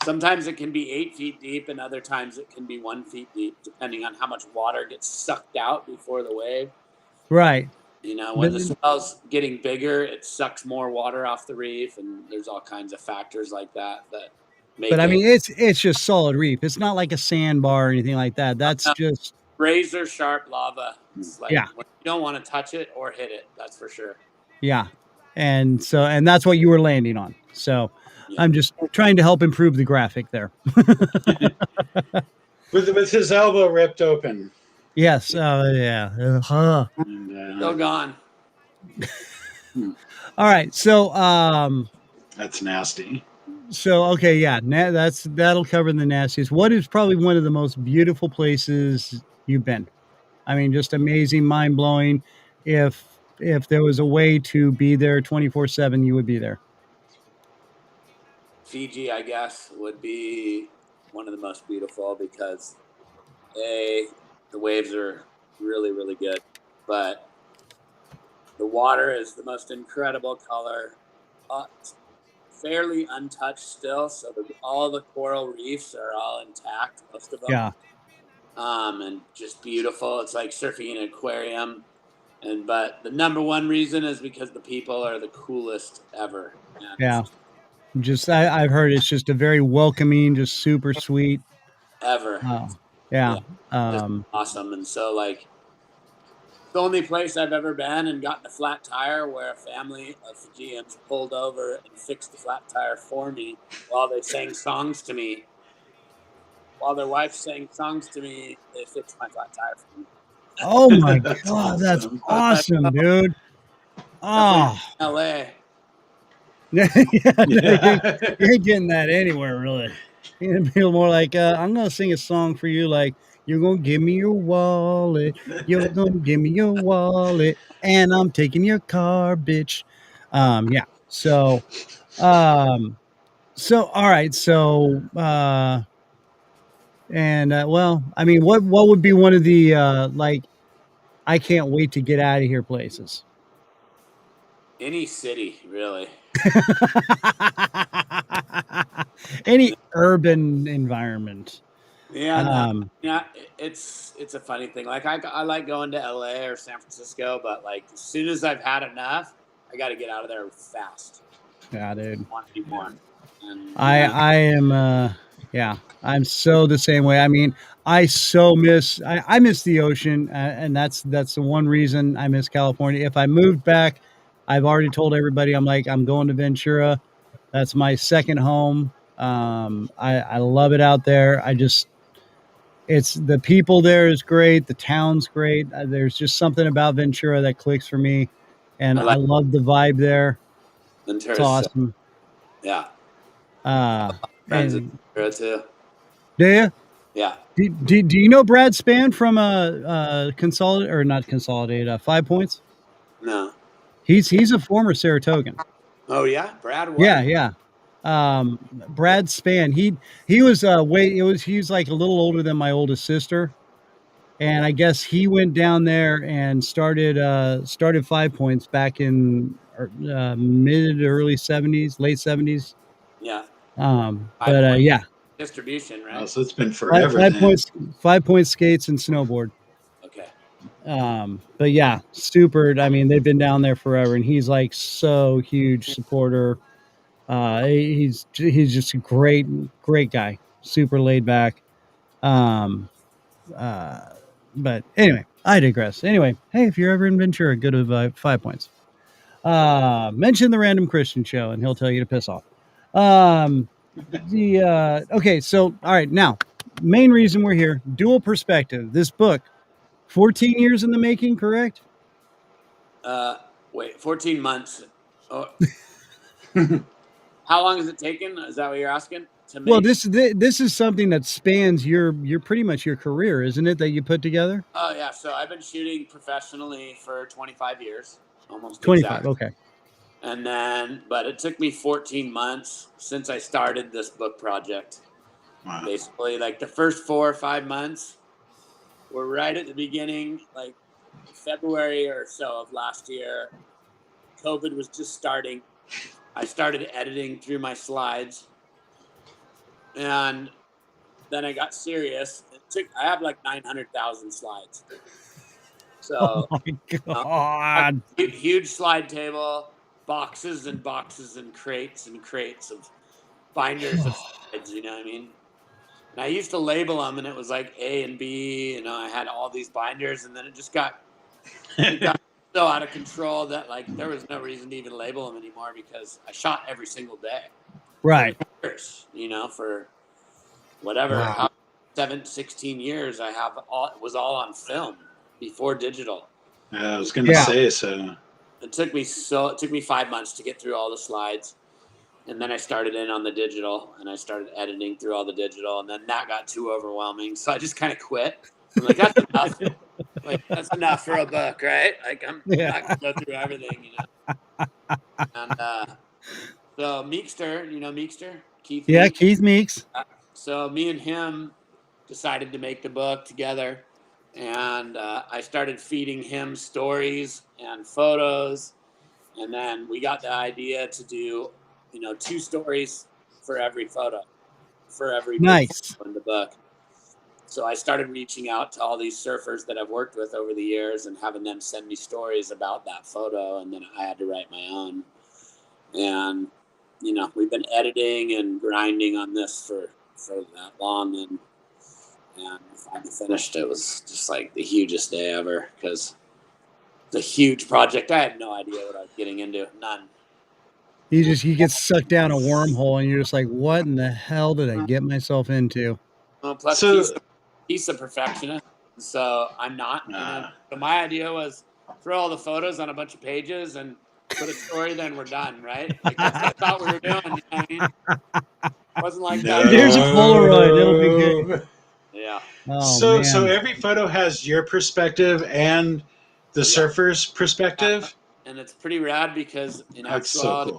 sometimes it can be 8 feet deep, and other times it can be 1 feet deep, depending on how much water gets sucked out before the wave. Right. When the swell's getting bigger, it sucks more water off the reef, and there's all kinds of factors like that make But I mean, it's just solid reef. It's not like a sandbar or anything like that. That's just razor sharp lava. It's like, yeah, you don't want to touch it or hit it. That's for sure. Yeah, and that's what you were landing on. So I'm just trying to help improve the graphic there. with his elbow ripped open. Yes. Yeah. Still gone. All right. So that's nasty. So okay, yeah, that'll cover the nastiest. What is probably one of the most beautiful places you've been? I mean, just amazing, mind blowing. If there was a way to be there 24/7, you would be there. Fiji, I guess, would be one of the most beautiful because the waves are really, really good, but the water is the most incredible color. It's fairly untouched still, so all the coral reefs are all intact, most of them. Yeah. And just beautiful. It's like surfing in an aquarium. But the number one reason is because the people are the coolest ever. Yeah. I've heard it's just a very welcoming, just super sweet. Ever. Yeah. Awesome. And so like the only place I've ever been and gotten a flat tire where a family of Fijians pulled over and fixed the flat tire for me while they sang songs to me. While their wife sang songs to me, they fixed my flat tire for me. Oh my God, that's awesome, dude. Oh, LA. You ain't getting that anywhere, really. You're gonna be more like, I'm gonna sing a song for you, like, you're gonna give me your wallet, you're gonna give me your wallet, and I'm taking your car, bitch. Yeah. So all right. So well, I mean, what would be one of the like, I can't wait to get out of here places? Any city, really. Any urban environment. Yeah, no, yeah. It's a funny thing. Like I like going to LA or San Francisco, but like as soon as I've had enough, I got to get out of there fast. Yeah, dude. I want anymore. And I am yeah, I'm so the same way. I mean, I miss the ocean, and that's the one reason I miss California. If I moved back, I've already told everybody I'm going to Ventura. That's my second home. I love it out there. It's the people there is great. The town's great. There's just something about Ventura that clicks for me, and I I like love the vibe there. It's Ventura's awesome. yeah. Uh, Friends in and Ventura too. do you? Yeah. Do you know Brad Spann from Consolidate or not Consolidate 5 Points? No. He's a former Saratogan. Oh yeah, Brad. What? Yeah. Brad Spann. He was he was like a little older than my oldest sister, and I guess he went down there and started 5 Points back in mid early 70s, late 70s. Yeah. But yeah, Distribution, Oh, right? so it's been forever five then. points, 5 point skates and snowboard. Okay. But yeah, super. I mean, they've been down there forever, and he's like so huge supporter. He's just a great guy, super laid back. Uh, but anyway, I digress. Anyway, hey, if you're ever in Ventura, go to 5 Points. Mention the Random Kristian Show, and he'll tell you to piss off. Okay, so all right, now main reason we're here, dual perspective. This book, 14 years in the making, correct? Wait, 14 months. Oh. How long has it taken? Is that what you're asking? To make? Well, this is something that spans your pretty much your career, isn't it? That you put together. Oh yeah, so I've been shooting professionally for 25 years, almost 25. exactly. Okay. And then, but it took me 14 months since I started this book project. Wow. Basically, like the first 4 or 5 months were right at the beginning, like February or so of last year. COVID was just starting. I started editing through my slides, and then I got serious. I have like 900,000 slides. So, oh my God, huge slide table, boxes and boxes and crates of binders of slides. You know what I mean? And I used to label them, and it was like A and B. You know, I had all these binders, and then it got so out of control that like there was no reason to even label them anymore because I shot every single day. right? Years, you know, for whatever, Wow. 16 years, I have it was all on film before digital. I was gonna say so. It took me 5 months to get through all the slides, and then I started in on the digital, and I started editing through all the digital, and then that got too overwhelming, so I just kind of quit. I'm like, that's enough. Like that's enough for a book, right? Like I'm not gonna go through everything, you know. And so Meekster, you know Meekster, Keith. Yeah, Meeks. Keith Meeks. So me and him decided to make the book together, and I started feeding him stories and photos, and then we got the idea to do, 2 stories for every photo, for every nice in the book. So I started reaching out to all these surfers that I've worked with over the years and having them send me stories about that photo, and then I had to write my own. And we've been editing and grinding on this for that long, and finally finished. It was just like the hugest day ever because it's a huge project. I had no idea what I was getting into. None. You get sucked down a wormhole, and you're just like, what in the hell did I get myself into? Well, plus he's a perfectionist, so I'm not. So my idea was throw all the photos on a bunch of pages and put a story, then we're done, right? Like that's what I thought we were doing. You know what I mean? It wasn't like that. Here's a Polaroid. It'll be good. Yeah. Oh, so every photo has your perspective and the surfer's perspective, and it's pretty rad because in actuality,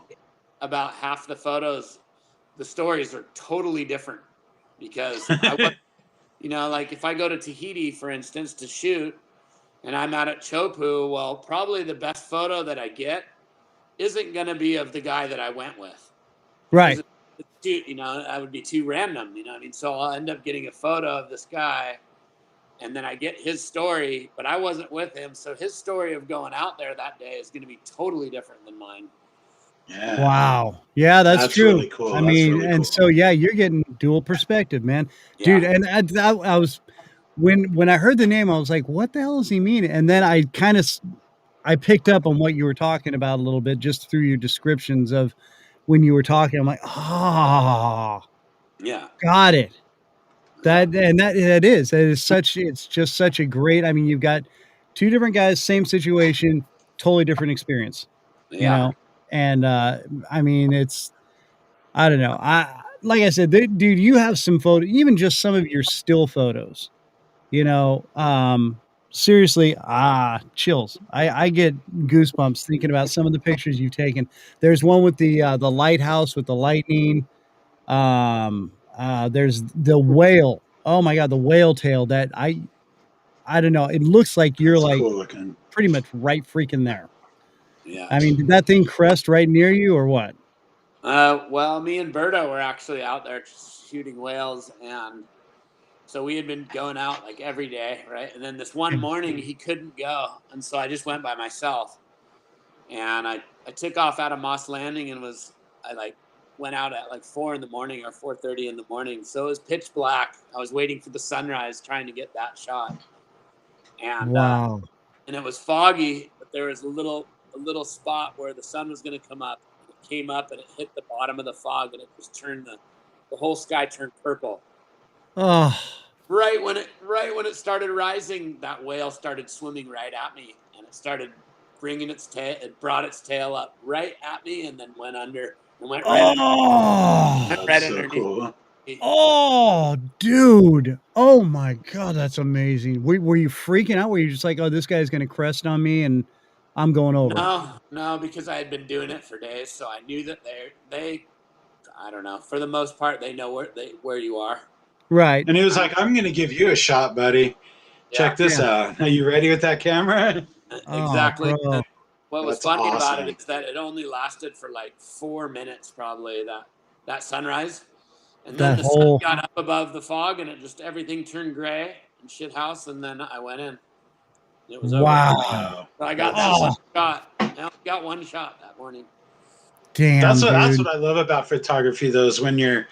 about half the photos, the stories are totally different because like if I go to Tahiti, for instance, to shoot, and I'm out at Chopu, well, probably the best photo that I get isn't going to be of the guy that I went with. Right. It's too, that would be too random, I mean? So I'll end up getting a photo of this guy, and then I get his story, but I wasn't with him. So his story of going out there that day is going to be totally different than mine. Yeah. Wow. Yeah, that's true. Really cool. I That's mean, really and cool. so yeah, you're getting dual perspective, man, dude. Yeah. And I was when I heard the name, I was like, what the hell does he mean? And then I picked up on what you were talking about a little bit just through your descriptions of when you were talking. I'm like, Yeah. got it. That is such, it's just such a great, I mean, you've got two different guys, same situation, totally different experience, you know? And, I mean, I don't know. Like I said, dude, you have some photo, even just some of your still photos, seriously, chills. I get goosebumps thinking about some of the pictures you've taken. There's one with the lighthouse with the lightning. There's the whale. Oh my God, the whale tail that I don't know. It looks like you're That's like cool looking. pretty much right freaking there. Yeah. I mean, did that thing crest right near you or what? Well, me and Birdo were actually out there shooting whales, and so we had been going out like every day, right? And then this one morning he couldn't go, and so I just went by myself, and I took off out of Moss Landing and I went out at like 4 in the morning or 4:30 in the morning. So it was pitch black. I was waiting for the sunrise, trying to get that shot, and Wow. and it was foggy, but there was a little spot where the sun was going to come up. It came up and it hit the bottom of the fog, and it just turned the whole sky turned purple. Oh, Right when it started rising, that whale started swimming right at me, and it started bringing its tail. It brought its tail up right at me, and then went under and went right That's so underneath. cool. Oh, dude. Oh my God, that's amazing. Were you freaking out? Were you just like, oh, this guy's gonna crest on me and I'm going over? No, because I had been doing it for days, so I knew that they I don't know. For the most part, they know where you are. Right. And he was like, I'm going to give you a shot, buddy. Check this out. Are you ready with that camera? Exactly. Oh, What was That's funny about awesome. it is that it only lasted for like 4 minutes, probably that sunrise, and then the sun got up above the fog, and it just everything turned gray and shit house, and then I went in. It was over. wow. So I got that one shot. I only got one shot that morning. Damn, That's dude. what I love about photography, though, is when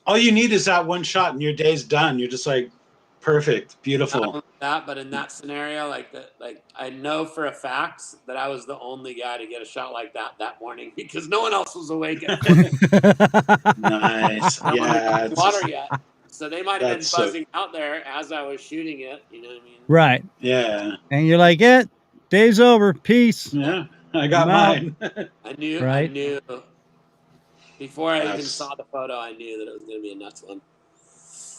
all you need is that one shot and your day's done. You're just like, perfect, beautiful. Not only that, but in that scenario, like I know for a fact that I was the only guy to get a shot like that morning because no one else was awake at 4. Nice. Yeah. Water yet. So they might have been buzzing out there as I was shooting it. You know what I mean? Right. Yeah. And you're like, day's over. Peace. Yeah. I got mine. I knew. Right. I knew. Before I even saw the photo, I knew that it was going to be a nuts one.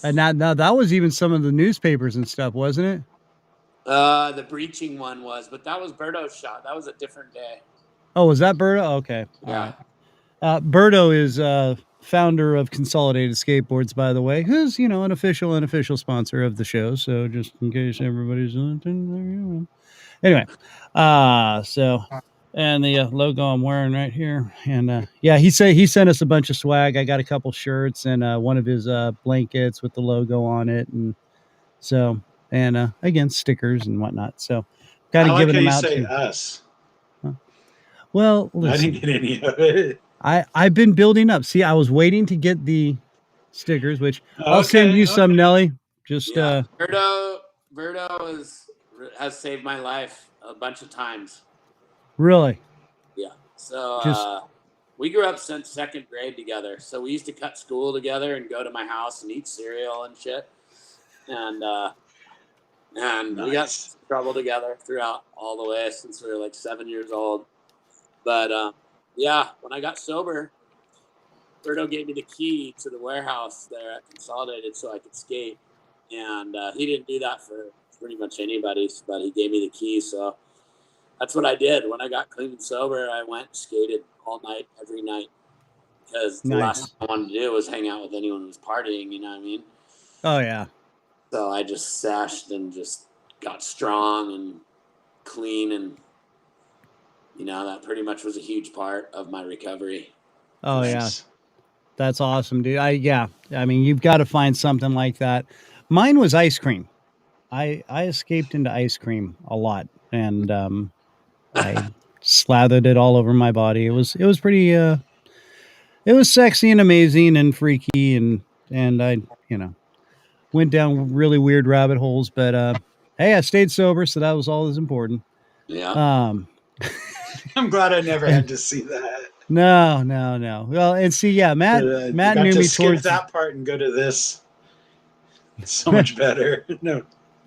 And now that was even some of the newspapers and stuff, wasn't it? The breaching one was, but that was Birdo's shot. That was a different day. Oh, was that Birdo? Okay. Yeah. Birdo is founder of Consolidated Skateboards, by the way, who's, an unofficial sponsor of the show. So just in case everybody's anyway, and the logo I'm wearing right here, and he sent us a bunch of swag. I got a couple shirts and one of his blankets with the logo on it, and so again stickers and whatnot. So kind of giving them out to us. Well, listen, I didn't get any of it. I've been building up. See, I was waiting to get the stickers, which I'll send you some, Nelly. Just Birdo has saved my life a bunch of times. Really? Yeah. So we grew up since 2nd grade together. So we used to cut school together and go to my house and eat cereal and shit. And we got in trouble together throughout all the way since we were like 7 years old. But when I got sober, Birdo gave me the key to the warehouse there at Consolidated so I could skate. And he didn't do that for pretty much anybody, but he gave me the key. So that's what I did. When I got clean and sober, I went and skated all night, every night. Because the last thing I wanted to do was hang out with anyone who was partying, you know what I mean? Oh, yeah. So I just sashed and just got strong and clean and that pretty much was a huge part of my recovery. Oh yeah, that's awesome, dude. I mean, you've got to find something like that. Mine was ice cream. I escaped into ice cream a lot, and I slathered it all over my body. It was pretty. It was sexy and amazing and freaky, and I went down really weird rabbit holes. But hey, I stayed sober, so that was all that's important. Yeah. I'm glad I never had to see that. No. Well, and see, yeah, Matt knew me towards that part and go to this. It's so much better. No.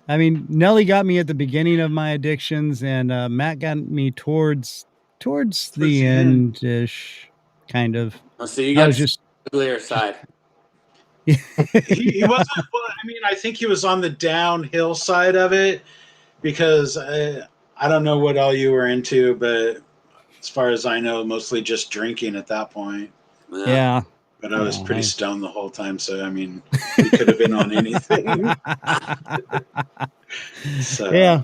I mean, Nelly got me at the beginning of my addictions, and Matt got me towards the end-ish, kind of. Oh, so you got just the clear side. he wasn't. Well, I mean, I think he was on the downhill side of it because I don't know what all you were into, but as far as I know, mostly just drinking at that point. Yeah. But I was pretty stoned the whole time, so I mean, we could have been on anything. So. Yeah.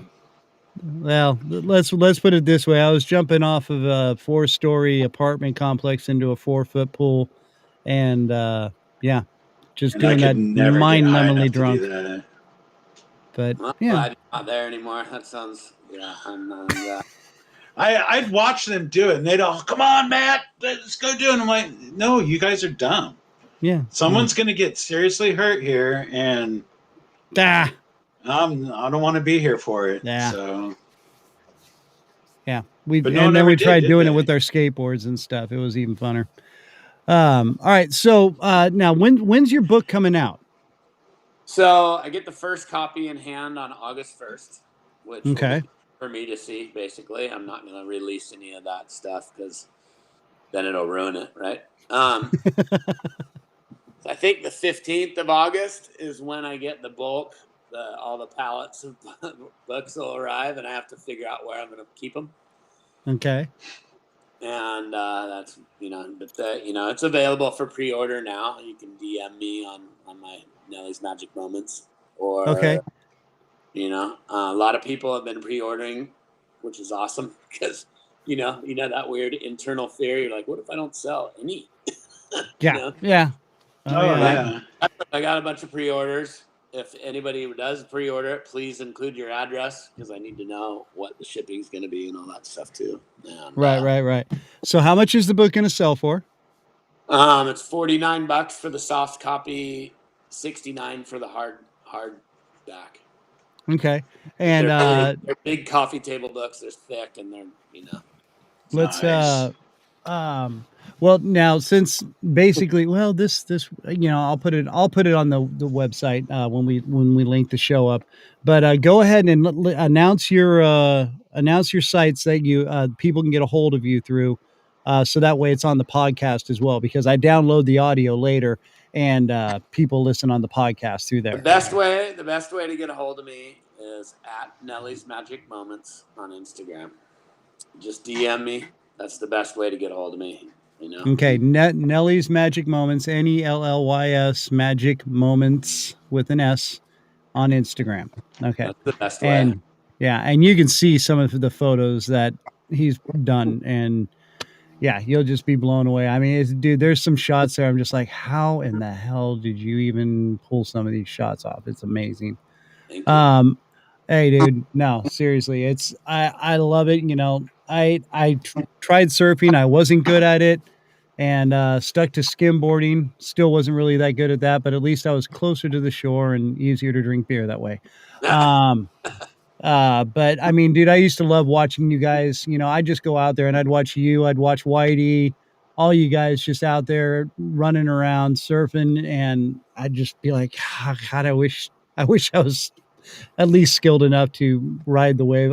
Well, let's put it this way. I was jumping off of a 4-story apartment complex into a 4-foot pool, and just doing that mind-numbingly drunk. But I'm not there anymore. That sounds I'm not that. I'd watch them do it, and they'd all, come on, Matt, let's go do it. And I'm like, no, you guys are dumb. Yeah. Someone's going to get seriously hurt here, and I don't want to be here for it. Yeah. So. Yeah. We tried doing it with our skateboards and stuff. It was even funner. All right. So now when's your book coming out? So I get the first copy in hand on August 1st, which okay. For me to see, basically. I'm not going to release any of that stuff because then it'll ruin it, right? I think the 15th of August is when I get the bulk. All the pallets of books will arrive, and I have to figure out where I'm going to keep them. Okay. And that's but it's available for pre-order now. You can DM me on my Nelly's Magic Moments, or okay. A lot of people have been pre-ordering, which is awesome because that weird internal fear. You're like, what if I don't sell any? Yeah. Yeah. Yeah. I got a bunch of pre-orders. If anybody does pre-order it, please include your address because I need to know what the shipping is going to be and all that stuff too. And, right. So how much is the book going to sell for? It's $49 for the soft copy, $69 for the hard back. Okay. And they're big coffee table books. They're thick and they're let's nice. Well, now since basically, this I'll put it on the website when we link the show up. But go ahead and announce your sites that you people can get a hold of you through, so that way it's on the podcast as well. Because I download the audio later, and people listen on the podcast through there. The best way to get a hold of me is at Nelly's Magic Moments on Instagram. Just DM me. That's the best way to get a hold of me. Okay, Nelly's Magic Moments, NELLYS Magic Moments with an S on Instagram. Okay, that's the best way. And you can see some of the photos that he's done, and you'll just be blown away. I mean, dude, there's some shots there. I'm just like, how in the hell did you even pull some of these shots off? It's amazing. Thank you. Hey, dude, no, seriously, I love it. I tried surfing. I wasn't good at it, and stuck to skimboarding. Still wasn't really that good at that, but at least I was closer to the shore and easier to drink beer that way. But I mean, dude, I used to love watching you guys. I'd just go out there and I'd watch you. I'd watch Whitey, all you guys just out there running around surfing, and I'd just be like, God, I wish I was at least skilled enough to ride the wave.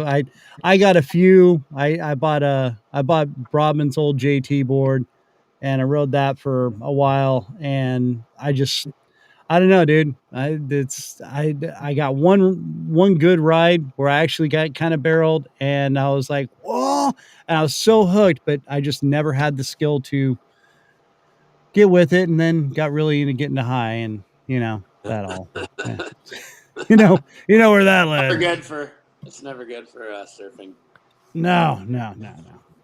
I got a few. I bought Brodman's old JT board, and I rode that for a while, and I don't know, dude. I got one good ride where I actually got kind of barreled, and I was like, whoa, and I was so hooked, but I just never had the skill to get with it, and then got really into getting to high, and that all. Yeah. You know where that led. It's never good for surfing. No.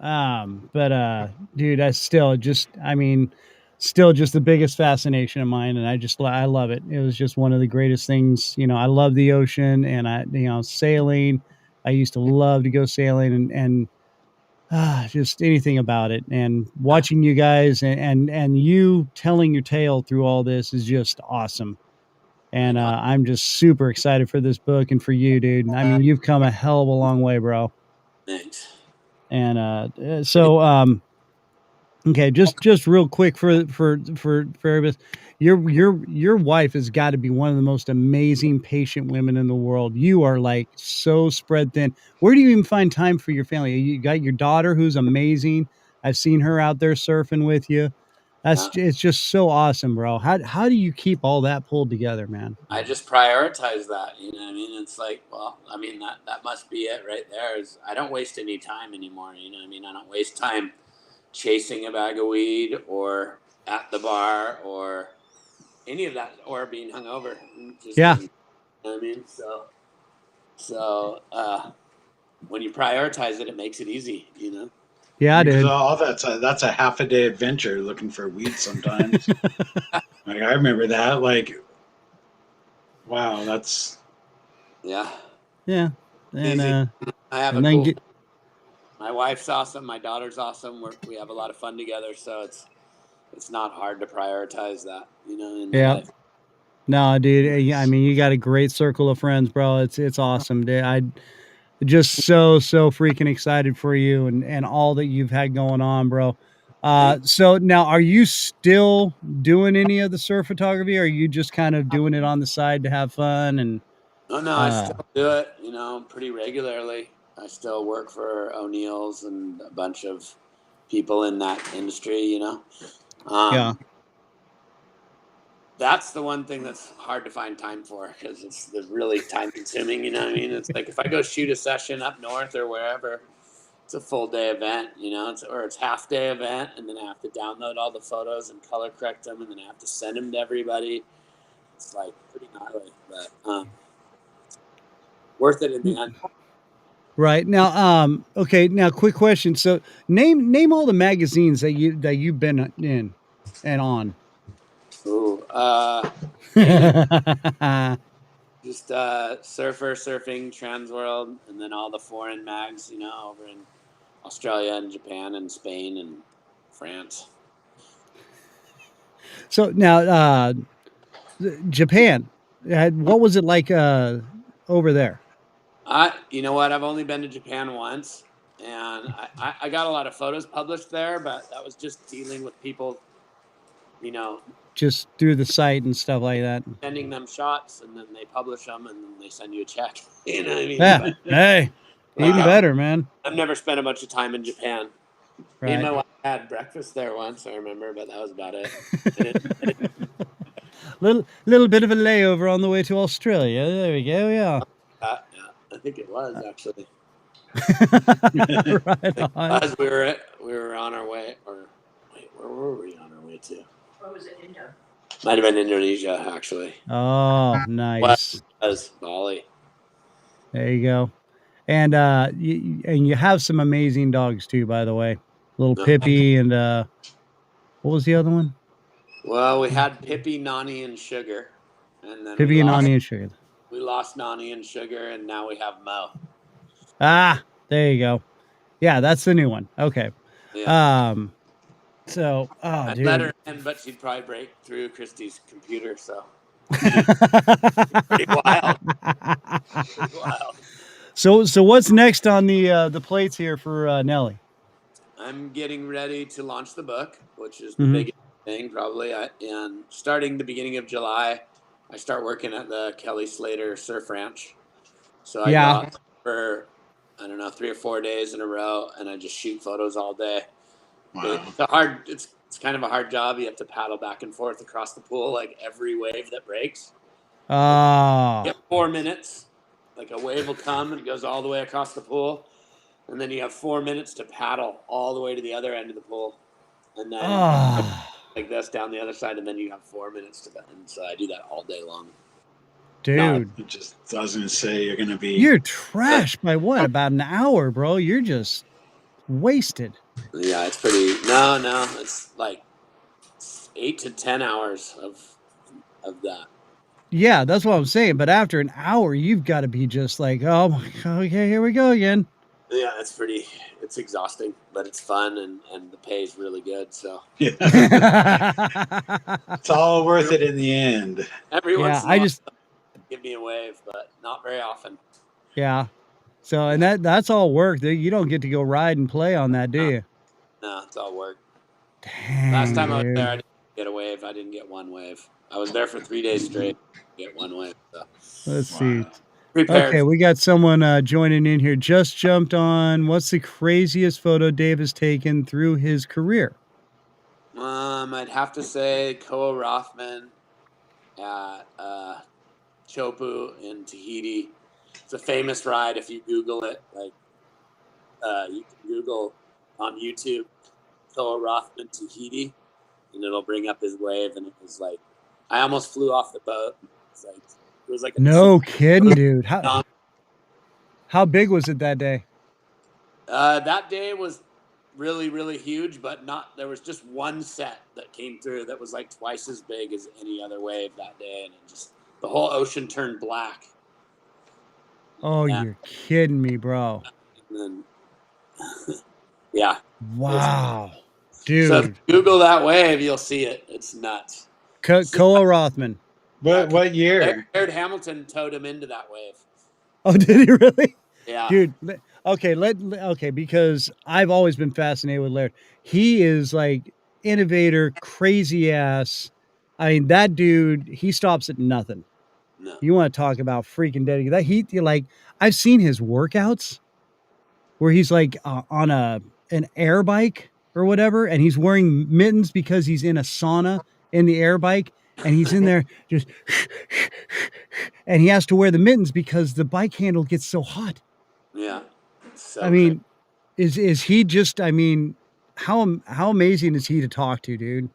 Dude, I still just, I mean, still just the biggest fascination of mine. And I love it. It was just one of the greatest things. You know, I love the ocean and sailing. I used to love to go sailing and just anything about it. And watching you guys and you telling your tale through all this is just awesome. And I'm just super excited for this book and for you, dude. I mean, you've come a hell of a long way, bro. Thanks. And okay, just real quick for everybody, your wife has got to be one of the most amazing, patient women in the world. You are like so spread thin. Where do you even find time for your family? You got your daughter who's amazing. I've seen her out there surfing with you. It's just so awesome, bro. How do you keep all that pulled together, man? I just prioritize that. You know what I mean? It's like, well, I mean, that must be it right there. Is I don't waste any time anymore. You know what I mean? I don't waste time chasing a bag of weed or at the bar or any of that or being hungover. Just Yeah. you know what I mean? So when you prioritize it, it makes it easy, you know? Yeah, Because dude. all that's a half a day adventure looking for weed sometimes. Like I remember that. Like, wow, that's Yeah. Yeah. And Easy. I have and a then cool. My wife's awesome. My daughter's awesome. We have a lot of fun together, so it's not hard to prioritize that, you know, in my life. No, dude. I mean, you got a great circle of friends, bro. It's awesome, dude. I just so freaking excited for you and all that you've had going on, bro. So now, are you still doing any of the surf photography? Or are you just kind of doing it on the side to have fun? And No, I still do it, you know, pretty regularly. I still work for O'Neill's and a bunch of people in that industry, you know. Yeah. That's the one thing that's hard to find time for because it's really time consuming. You know what I mean? It's like if I go shoot a session up north or wherever, it's a full day event. You know, it's half day event, and then I have to download all the photos and color correct them, and then I have to send them to everybody. It's like pretty gnarly, but worth it in the end. Right now, okay. Now, quick question. So, name all the magazines that you've been in and on. Ooh, just Surfer, Surfing, Transworld, and then all the foreign mags, you know, over in Australia and Japan and Spain and France. So now, Japan, what was it like over there? You know what? I've only been to Japan once, and I got a lot of photos published there, but that was just dealing with people, you know, just through the site and stuff like that. Sending them shots, and then they publish them, and then they send you a check. You know what I mean? Yeah. But, hey, even better, man. I've never spent a bunch of time in Japan. Right. Me and my wife had breakfast there once, I remember, but that was about it. little bit of a layover on the way to Australia. There we go. Yeah. Yeah, I think it was actually. Right on. As we were on our way, or wait, where were we on our way to? Or was it Indo? Might have been Indonesia, actually. Oh, nice. Was Bali. There you go. And you have some amazing dogs too, by the way. Little Pippi and what was the other one? Well, we had Pippi, Nani, and Sugar, and then Pippi and Nani and Sugar. We lost Nani and Sugar, and now we have Mo. Ah, there you go. Yeah, that's the new one. Okay. Yeah. So, I'd dude. let her in, but she'd probably break through Christy's computer, so. Pretty wild. Pretty wild. So what's next on the plates here for Nelly? I'm getting ready to launch the book, which is the biggest thing probably. And starting the beginning of July, I start working at the Kelly Slater Surf Ranch. So I go out for, I don't know, 3 or 4 days in a row, and I just shoot photos all day. Wow. It's kind of a hard job. You have to paddle back and forth across the pool like every wave that breaks. You have 4 minutes. Like a wave will come and it goes all the way across the pool, and then you have 4 minutes to paddle all the way to the other end of the pool, and then like this down the other side, and then you have 4 minutes to that. And so I do that all day long. Dude, I was gonna say you're trash by what? About an hour, bro. You're just wasted. Yeah, it's pretty. No, it's like 8 to 10 hours of that. Yeah, that's what I'm saying. But after an hour, you've got to be just like, oh my God, okay, here we go again. Yeah, it's exhausting, but it's fun and the pay is really good. So Yeah. It's all worth it in the end. every Yeah, once in a while, give me a wave, but not very often. Yeah. So, and that's all work. You don't get to go ride and play on that, do you? No, it's all work. Dang, Last time I was dude. there, I didn't get a wave. I didn't get one wave. I was there for 3 days straight. Get one wave. So. Let's see. Prepared. Okay, we got someone joining in here. Just jumped on. What's the craziest photo Dave has taken through his career? I'd have to say Koa Rothman at Chopu in Tahiti. It's a famous ride. If you Google it, like you can Google on YouTube Koa Rothman Tahiti, and it'll bring up his wave. And it was like I almost flew off the boat. It was like no kidding, dude. How big was it that day? That day was really, really huge, but not. There was just one set that came through that was like twice as big as any other wave that day, and it just the whole ocean turned black. Oh, yeah. You're kidding me, bro. And then, yeah. Wow, dude. So if you Google that wave, you'll see it. It's nuts. Koa Rothman. What year? Laird Hamilton towed him into that wave. Oh, did he really? Yeah. Dude, okay, because I've always been fascinated with Laird. He is like innovator, crazy ass. I mean, that dude, he stops at nothing. No. You want to talk about freaking dedicated. That I've seen his workouts where he's like on an air bike or whatever, and he's wearing mittens because he's in a sauna in the air bike, and he's in there just and he has to wear the mittens because the bike handle gets so hot. Yeah. So I mean, is he just, I mean, how amazing is he to talk to, dude?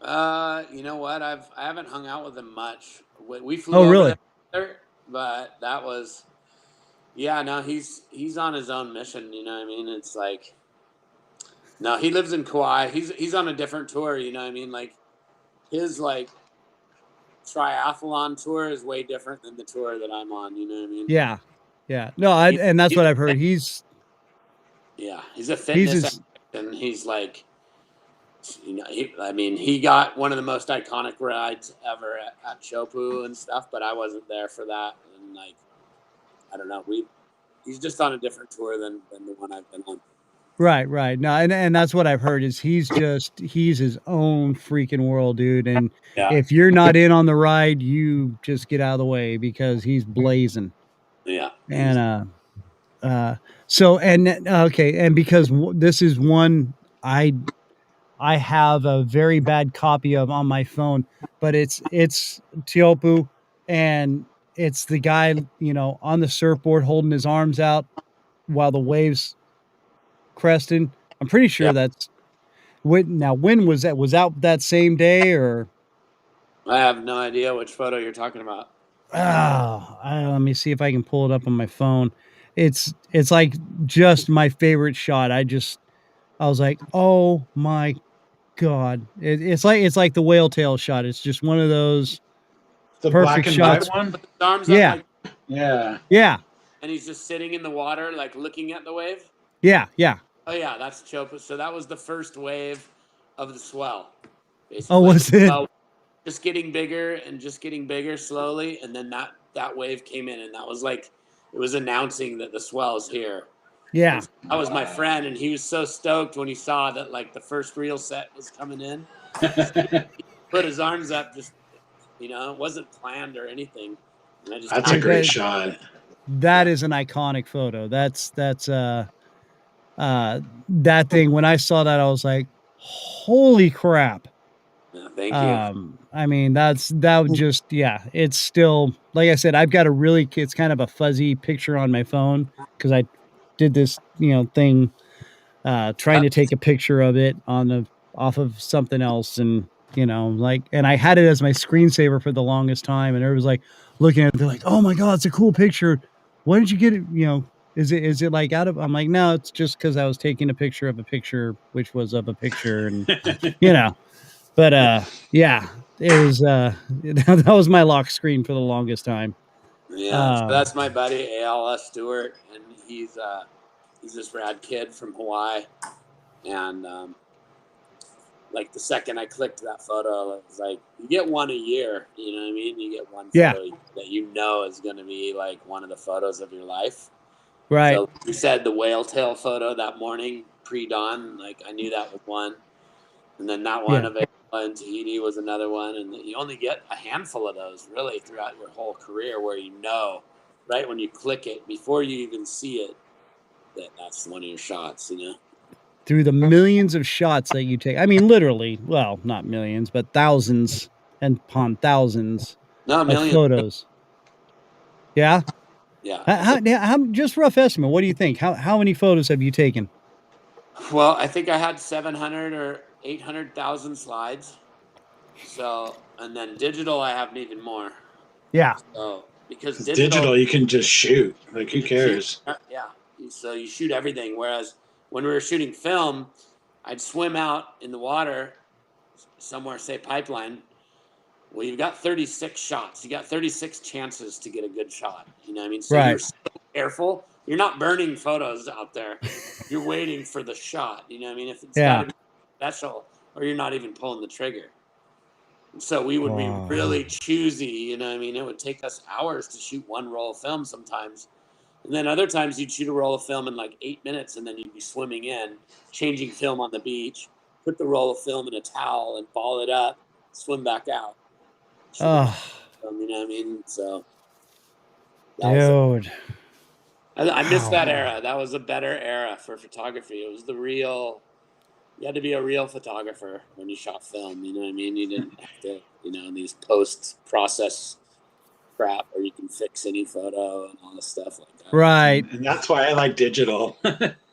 You know what? I haven't hung out with him much. We flew over there, but that was no, he's on his own mission, you know what I mean? It's like no, he lives in Kauai. He's on a different tour, you know what I mean? Like his like triathlon tour is way different than the tour that I'm on, you know what I mean? Yeah. Yeah. No, and that's what I've heard. He's a fitness and he's like, you know, he got one of the most iconic rides ever at Chopu and stuff, but I wasn't there for that. And like, I don't know, he's just on a different tour than the one I've been on. Right. No, and that's what I've heard is he's his own freaking world, dude. And if you're not in on the ride, you just get out of the way because he's blazing. Yeah. And so and because this is one I have a very bad copy of on my phone, but it's Teopu, and it's the guy, you know, on the surfboard holding his arms out while the waves cresting. I'm pretty sure that's when was that? Was that same day or? I have no idea which photo you're talking about. Oh, let me see if I can pull it up on my phone. It's like just my favorite shot. I was like, oh my God. It's like the whale tail shot. It's just one of those the perfect black and shots. White one? With the arms yeah. Up, yeah. And he's just sitting in the water, like looking at the wave. Yeah. Oh yeah, that's Chopu. So that was the first wave of the swell. Basically. Oh, was it? Just getting bigger and just getting bigger slowly, and then that wave came in, and that was like it was announcing that the swell's here. Yeah, so that was my friend, and he was so stoked when he saw that like the first reel set was coming in. He put his arms up, just you know, it wasn't planned or anything. And that's a great shot. That is an iconic photo. That's that thing. When I saw that, I was like, holy crap. Thank you. I mean, it's still, like I said, I've got it's kind of a fuzzy picture on my phone because I did this, you know, thing, trying to take a picture of it off of something else. And, you know, like, and I had it as my screensaver for the longest time. And everybody was like looking at it, they're like, oh my God, it's a cool picture. Why did you get it? You know, Is it like out of? I'm like, no, it's just because I was taking a picture of a picture, which was of a picture, and you know. But yeah, it was that was my lock screen for the longest time. Yeah, so that's my buddy ALS Stewart, and he's this rad kid from Hawaii, and like the second I clicked that photo, it was like you get one a year. You know what I mean? You get one photo that you know is going to be like one of the photos of your life. Right. So you said the whale tail photo that morning pre-dawn, like I knew that was one, and then that one of Ayala in Tahiti was another one, and you only get a handful of those really throughout your whole career where you know right when you click it before you even see it that's one of your shots, you know. Through the millions of shots that you take. I mean, literally, well, not millions, but thousands and upon thousands of photos. Yeah? Yeah. How, just rough estimate, what do you think? How many photos have you taken? Well, I think I had 700 or 800,000 slides. So, and then digital, I have even more. Yeah. So, because digital, you can just shoot. Like, who cares? Yeah. So you shoot everything. Whereas when we were shooting film, I'd swim out in the water somewhere, say Pipeline. Well, you've got 36 shots. You got 36 chances to get a good shot. You know what I mean? So you're so careful. You're not burning photos out there. You're waiting for the shot. You know what I mean? If it's got to be special, or you're not even pulling the trigger. And so we would be really choosy. You know what I mean? It would take us hours to shoot one roll of film sometimes. And then other times you'd shoot a roll of film in like 8 minutes, and then you'd be swimming in, changing film on the beach, put the roll of film in a towel and ball it up, swim back out. You know what I mean? So, dude, I missed that era. That was a better era for photography. It was the real. You had to be a real photographer when you shot film. You know what I mean? You didn't have to, these post-process crap where you can fix any photo and all this stuff like that. Right. And that's why I like digital.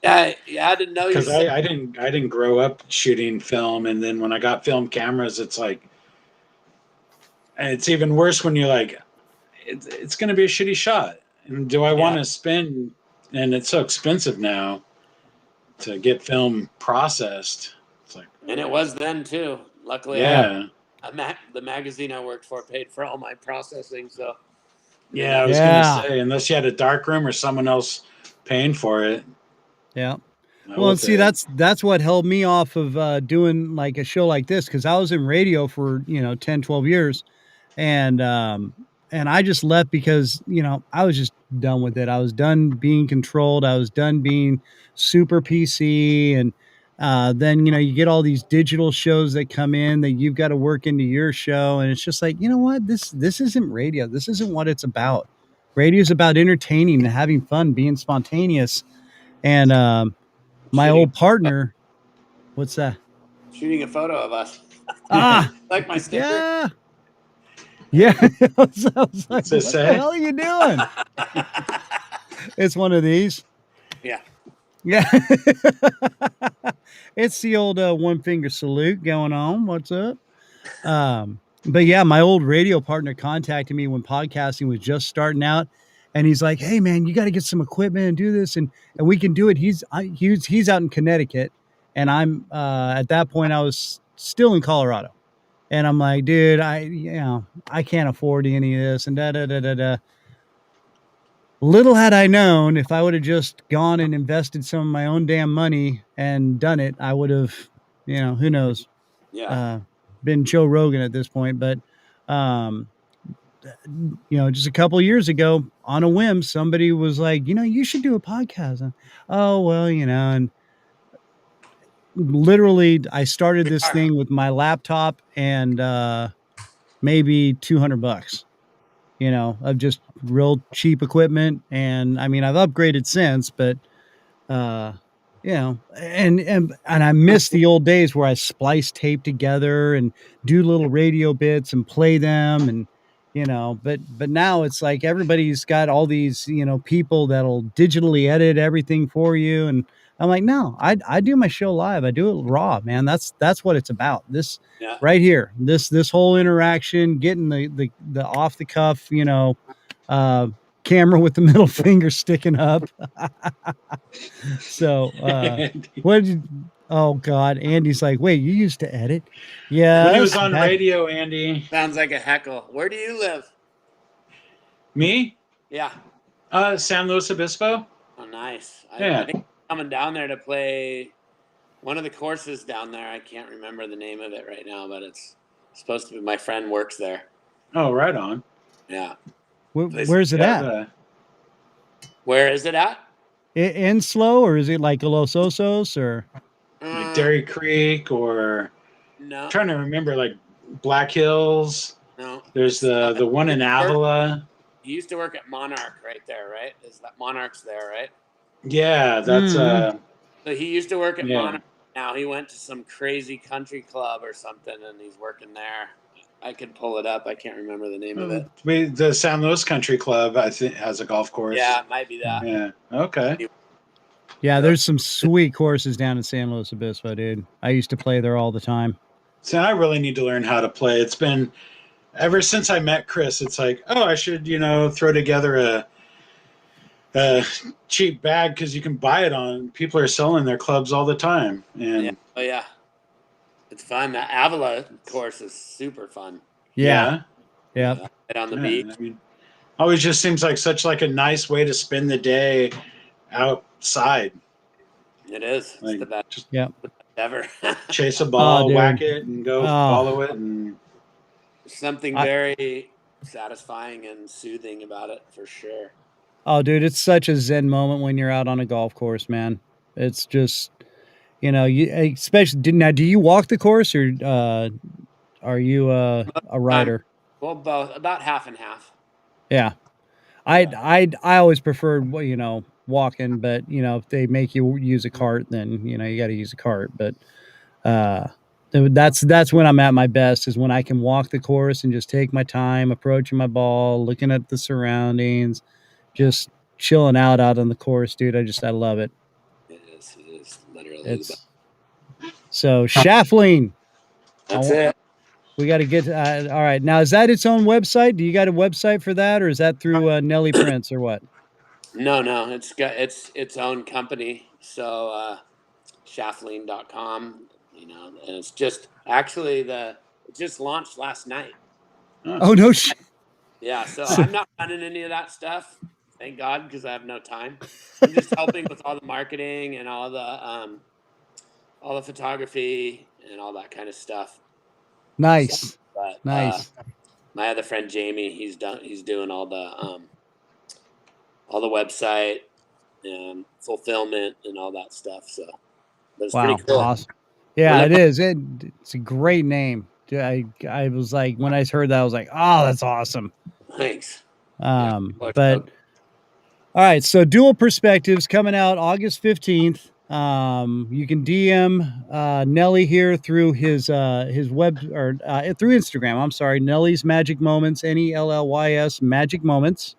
Yeah, you had to know because I didn't grow up shooting film, and then when I got film cameras, it's like. And it's even worse when you're like, it's going to be a shitty shot. And do I want to spend, and it's so expensive now to get film processed. It's like, and it was then too. Luckily, the magazine I worked for paid for all my processing. So, I was going to say, unless you had a dark room or someone else paying for it. Yeah. Well, and see, that's what held me off of doing like a show like this, because I was in radio for 10, 12 years. And I just left because, I was just done with it. I was done being controlled. I was done being super PC. And then, you get all these digital shows that come in that you've got to work into your show. And it's just like, you know what? This isn't radio. This isn't what it's about. Radio is about entertaining and having fun, being spontaneous. And my old partner, what's that? Shooting a photo of us. Like my sticker. Yeah. Yeah, I was like, what the hell are you doing? It's one of these. Yeah. It's the old one finger salute going on. What's up? But yeah, my old radio partner contacted me when podcasting was just starting out, and he's like, "Hey man, you got to get some equipment and do this, and we can do it." He's out in Connecticut, and I'm at that point I was still in Colorado. And I'm like, dude, I can't afford any of this, and da. Little had I known, if I would have just gone and invested some of my own damn money and done it, I would have, who knows, been Joe Rogan at this point. But, just a couple of years ago, on a whim, somebody was like, you should do a podcast. And, oh, well, and literally I started this thing with my laptop and maybe $200, of just real cheap equipment. And I mean, I've upgraded since, but and I miss the old days where I splice tape together and do little radio bits and play them. And but now it's like everybody's got all these people that'll digitally edit everything for you. And I'm like, no, I do my show live. I do it raw, man. That's what it's about. This right here, this whole interaction, getting the off the cuff, camera with the middle finger sticking up. So, what did you, oh God, Andy's like, wait, you used to edit? Yeah. When he was on radio, Andy. Sounds like a heckle. Where do you live? Me? Yeah. San Luis Obispo. Oh, nice. Yeah. I think I'm coming down there to play one of the courses down there. I can't remember the name of it right now, but it's supposed to be, my friend works there. Oh, right on. Yeah. Where's it at? Where is it at? In Slow, or is it like Los Osos, or like Dairy Creek, or no? I'm trying to remember, like Black Hills. No. There's the one in Avila. He used to work at Monarch right there, right? Is that Monarch's there, right? Yeah, that's So he used to work at Monarch. Now he went to some crazy country club or something, and he's working there. I could pull it up. I can't remember the name of it. The San Luis Country Club, I think, has a golf course. Yeah, it might be that. Yeah. Okay. Yeah, there's some sweet courses down in San Luis Obispo, dude. I used to play there all the time. So I really need to learn how to play. It's been ever since I met Chris. It's like, oh, I should, throw together a cheap bag, because you can buy it on. People are selling their clubs all the time. And yeah. Oh yeah, it's fun. The Avila course is super fun. Yeah. Right on the beach. I mean, always just seems like such like a nice way to spend the day outside. It is. It's like, the best. Just ever. Chase a ball, whack it, and go follow it, and something very satisfying and soothing about it, for sure. Oh, dude, it's such a zen moment when you're out on a golf course, man. It's just, you especially now. Do you walk the course, or are you a rider? Well, both, about half and half. Yeah, I always prefer walking, but if they make you use a cart, then you got to use a cart. But that's when I'm at my best, is when I can walk the course and just take my time approaching my ball, looking at the surroundings, just chilling out on the course, dude. I love it. It is literally. So Shaftling. That's it. We got to get all right. Now, is that its own website? Do you got a website for that, or is that through Nelly Prints, or what? No, it's got its own company. So shaftling.com, and it's just actually it just launched last night. Oh no shit. Yeah, so I'm not running any of that stuff. Thank God, because I have no time. I'm just helping with all the marketing and all the photography and all that kind of stuff. Nice. But, nice. My other friend Jamie, he's doing all the website and fulfillment and all that stuff. So, but it's pretty cool. Awesome. Yeah, it is. It's a great name. I was like, when I heard that, I was like, oh, that's awesome. Thanks. But all right, so Dual Perspectives coming out August 15th. You can DM Nelly here through his web, or through Instagram. I'm sorry, Nelly's Magic Moments, NELLYS Magic Moments.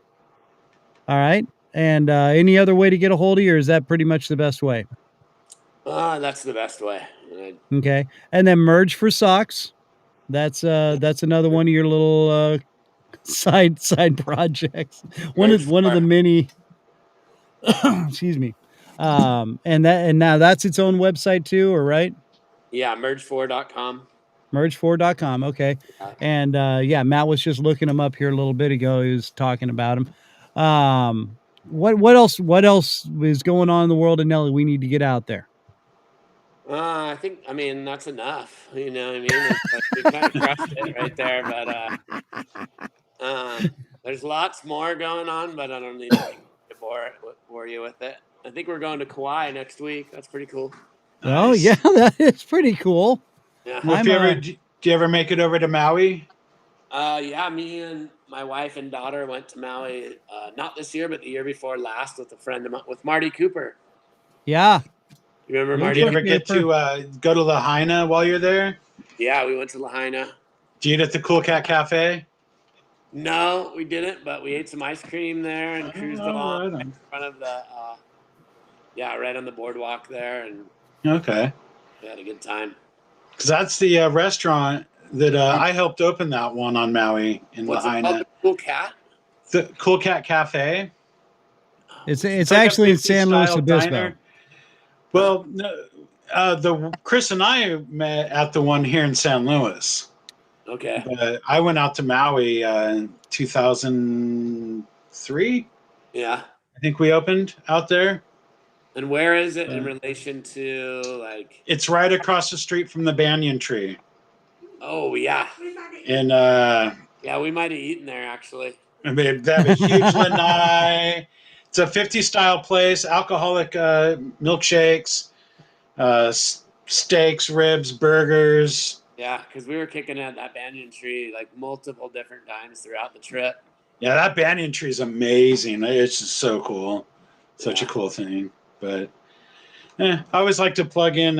All right, and any other way to get a hold of you, or is that pretty much the best way? That's the best way. Okay, and then Merge for Socks. That's another one of your little side projects. One of the many. Excuse me. And now that's its own website too, or right? Yeah, merge4.com. Merge4.com. Okay. And Matt was just looking him up here a little bit ago. He was talking about him. What else is going on in the world of Nelly we need to get out there? I mean, that's enough. You know what I mean? It's like we kind of crushed it right there, but there's lots more going on, but I don't need to bore you with it. I think we're going to Kauai next week. That's pretty cool. Oh, nice. Yeah, that is pretty cool. Yeah. Well, do you ever make it over to Maui? Yeah, me and my wife and daughter went to Maui, not this year, but the year before last, with a friend of mine, with Marty Cooper. Yeah. You remember Marty? Did you ever get to go to Lahaina while you're there? Yeah, we went to Lahaina. Did you eat at the Cool Cat Cafe? No, we didn't, but we ate some ice cream there and cruised along right in front of the, right on the boardwalk there. And okay. We had a good time. Because that's the restaurant that I helped open that one on Maui in Lahaina. Cool Cat? The Cool Cat Cafe. It's like actually a in San Luis 50s Obispo. diner. Well, no, Chris and I met at the one here in San Luis. Okay. But I went out to Maui in 2003. Yeah. I think we opened out there. And where is it in relation to like? It's right across the street from the banyan tree. Oh yeah. And yeah, we might have eaten there actually. and they have a huge lanai. It's a 50 style place. Alcoholic milkshakes, steaks, ribs, burgers. Yeah, because we were kicking at that banyan tree like multiple different times throughout the trip. Yeah, that banyan tree is amazing. It's just so cool. Such a cool thing. But I always like to plug in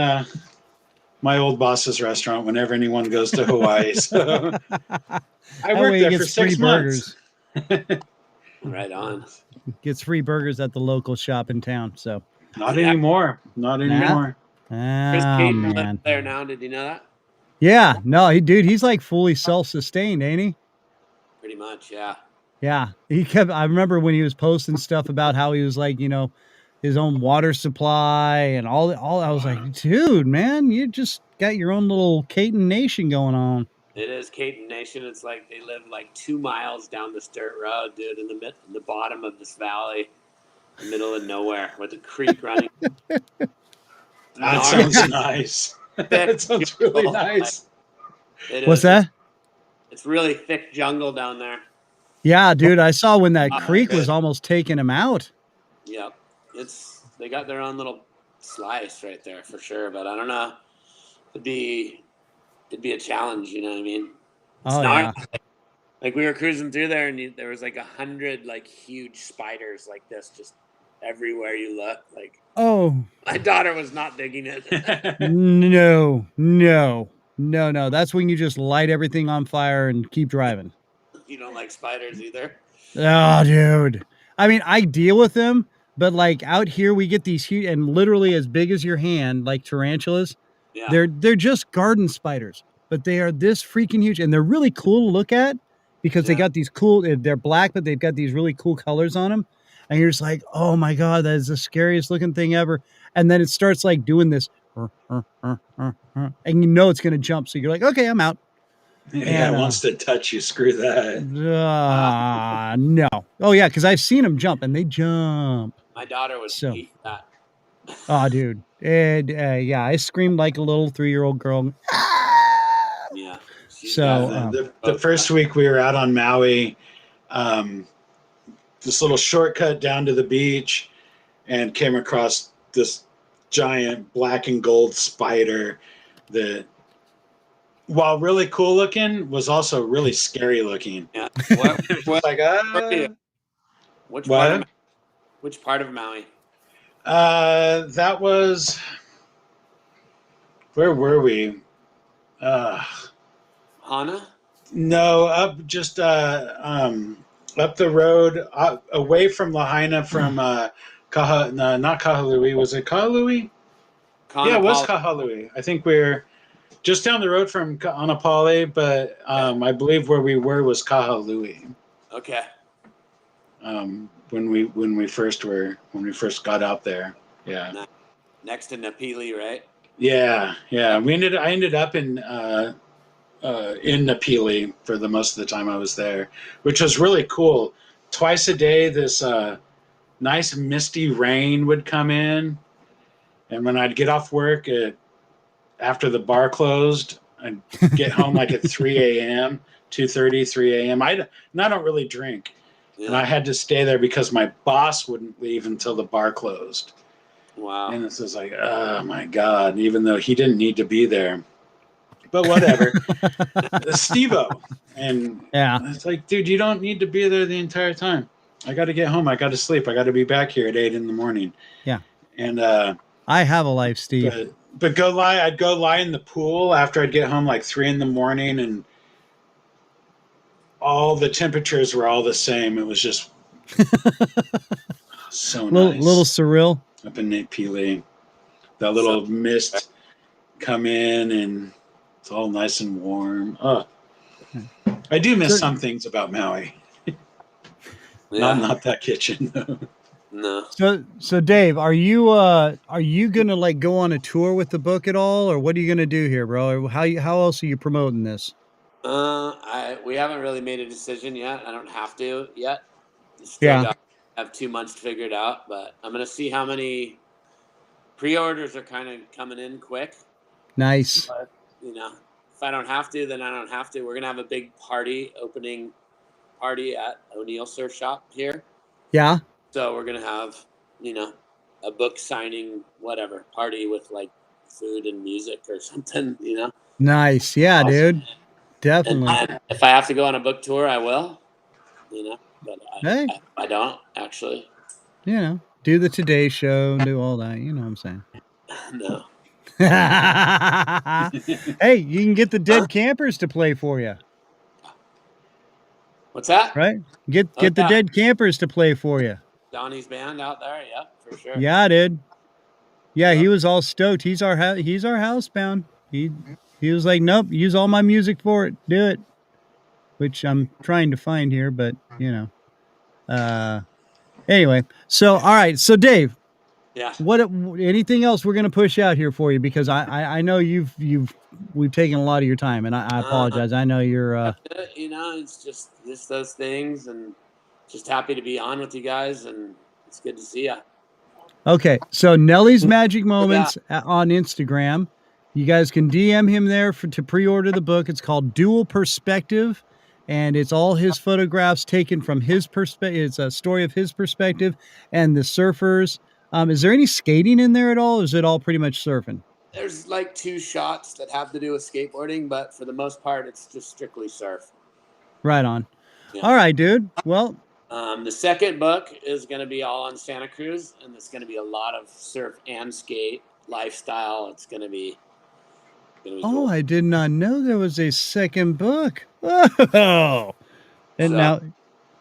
my old boss's restaurant whenever anyone goes to Hawaii. So I worked there for 6 months. Right on. Gets free burgers at the local shop in town. So not anymore. Not anymore. Chris Caton lives there now. Did you know that? Yeah. No, he's like fully self-sustained, ain't he? Pretty much, yeah. Yeah. I remember when he was posting stuff about how he was like, his own water supply and all. I was like, dude, man, you just got your own little Caton Nation going on. It is Caton Nation. It's like they live like 2 miles down this dirt road, dude, in the bottom of this valley, in the middle of nowhere, with a creek running. That sounds nice. That sounds really nice. What's that? It's really thick jungle down there. Yeah, dude, I saw when that creek was almost taking him out. Yep. They got their own little slice right there for sure, but I don't know. It'd be a challenge, you know what I mean? Yeah. Like we were cruising through there, and there was like 100 like huge spiders like this, just everywhere you look. Like, my daughter was not digging it. No. That's when you just light everything on fire and keep driving. You don't like spiders either? Oh, dude. I mean, I deal with them, but like out here we get these huge and literally as big as your hand, like tarantulas. Yeah. They're just garden spiders, but they are this freaking huge, and they're really cool to look at because they got these cool. They're black, but they've got these really cool colors on them, and you're just like, oh my god, that is the scariest looking thing ever. And then it starts like doing this, and it's gonna jump, so you're like, okay, I'm out. Yeah, it wants to touch you. Screw that. No. Oh yeah, because I've seen them jump, and they jump. My daughter would eat that. Oh, dude. And I screamed like a little 3-year-old girl. Yeah. So the first week we were out on Maui, this little shortcut down to the beach, and came across this giant black and gold spider that, while really cool looking, was also really scary looking. Yeah. Which part of Maui? That was, where were we? Hana? No, up the road, away from Lahaina, from not Kahului. Was it Kahului? Yeah, it was Kahului. I think we're just down the road from Anapali, but I believe where we were was Kahului. Okay. When we first got out there, yeah. Next to Napili, right? Yeah. I ended up in Napili for the most of the time I was there, which was really cool. Twice a day, this nice misty rain would come in, and when I'd get off work after the bar closed, I'd get home like at 3 a.m., 2:30, 3 a.m. I don't really drink. Yeah. And I had to stay there because my boss wouldn't leave until the bar closed. Wow. And this is like, oh my God, even though he didn't need to be there. But whatever. Steve-O. And it's like, dude, you don't need to be there the entire time. I got to get home. I got to sleep. I got to be back here at 8 a.m. Yeah. And I have a life, Steve. But I'd go lie in the pool after I'd get home like 3 a.m. and all the temperatures were all the same. It was just so nice. Little surreal. Up in Napili. That little mist come in and it's all nice and warm. Oh, I do miss some things about Maui. Yeah. Not that kitchen. No. So Dave, are you gonna like go on a tour with the book at all, or what are you gonna do here, bro? Or how else are you promoting this? We haven't really made a decision yet. I don't have to yet. Yeah. Have 2 months figured out, but I'm gonna see how many pre-orders are kind of coming in quick. Nice. But, if I don't have to, then I don't have to. We're gonna have a big opening party at O'Neill Surf Shop here. Yeah. So we're gonna have, a book signing whatever party with like food and music or something. Nice. Yeah, Awesome. Dude. Definitely. And if I have to go on a book tour, I will. But Hey. I don't actually. Do the Today Show, do all that. You know what I'm saying? No. Hey, you can get the Dead Campers to play for you. What's that? Right? Get the Dead Campers to play for you. Donnie's band out there, yeah, for sure. Yeah, dude. Yeah, he was all stoked. He's our housebound. He was like, nope, use all my music for it. Do it. Which I'm trying to find here, but anyway. So all right. So Dave. Yeah. Anything else we're gonna push out here for you? Because I know we've taken a lot of your time, and I apologize. I know you're it's just those things, and just happy to be on with you guys, and it's good to see you. Okay, so Nelly's Magic Moments on Instagram. You guys can DM him there to pre-order the book. It's called Dual Perspective, and it's all his photographs taken from his perspective. It's a story of his perspective and the surfers. Is there any skating in there at all, or is it all pretty much surfing? There's like 2 shots that have to do with skateboarding, but for the most part, it's just strictly surf. Right on. Yeah. All right, dude. Well, the second book is going to be all on Santa Cruz, and it's going to be a lot of surf and skate lifestyle. It's going to be cool. I did not know there was a second book. Oh, and now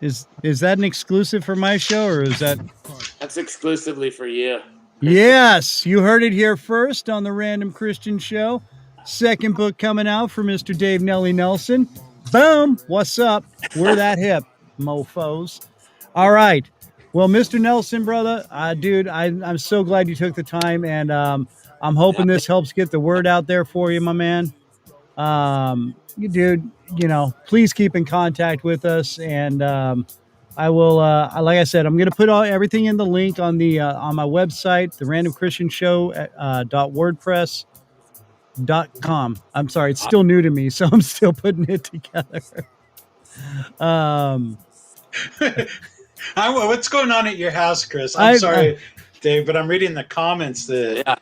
is that an exclusive for my show, or is that's exclusively for you? Yes, you heard it here first on the Random Christian Show. Second book coming out for Mr. Dave Nelly Nelson. Boom! What's up? We're that hip, mofos. All right. Well, Mr. Nelson, brother, dude, I'm so glad you took the time, and I'm hoping this helps get the word out there for you, my man. Dude, please keep in contact with us, and I will, like I said, I'm going to put everything in the link on the on my website, the Random Christian Show .wordpress.com. I'm sorry, it's still new to me, so I'm still putting it together. What's going on at your house, Chris? I'm sorry, Dave, but I'm reading the comments that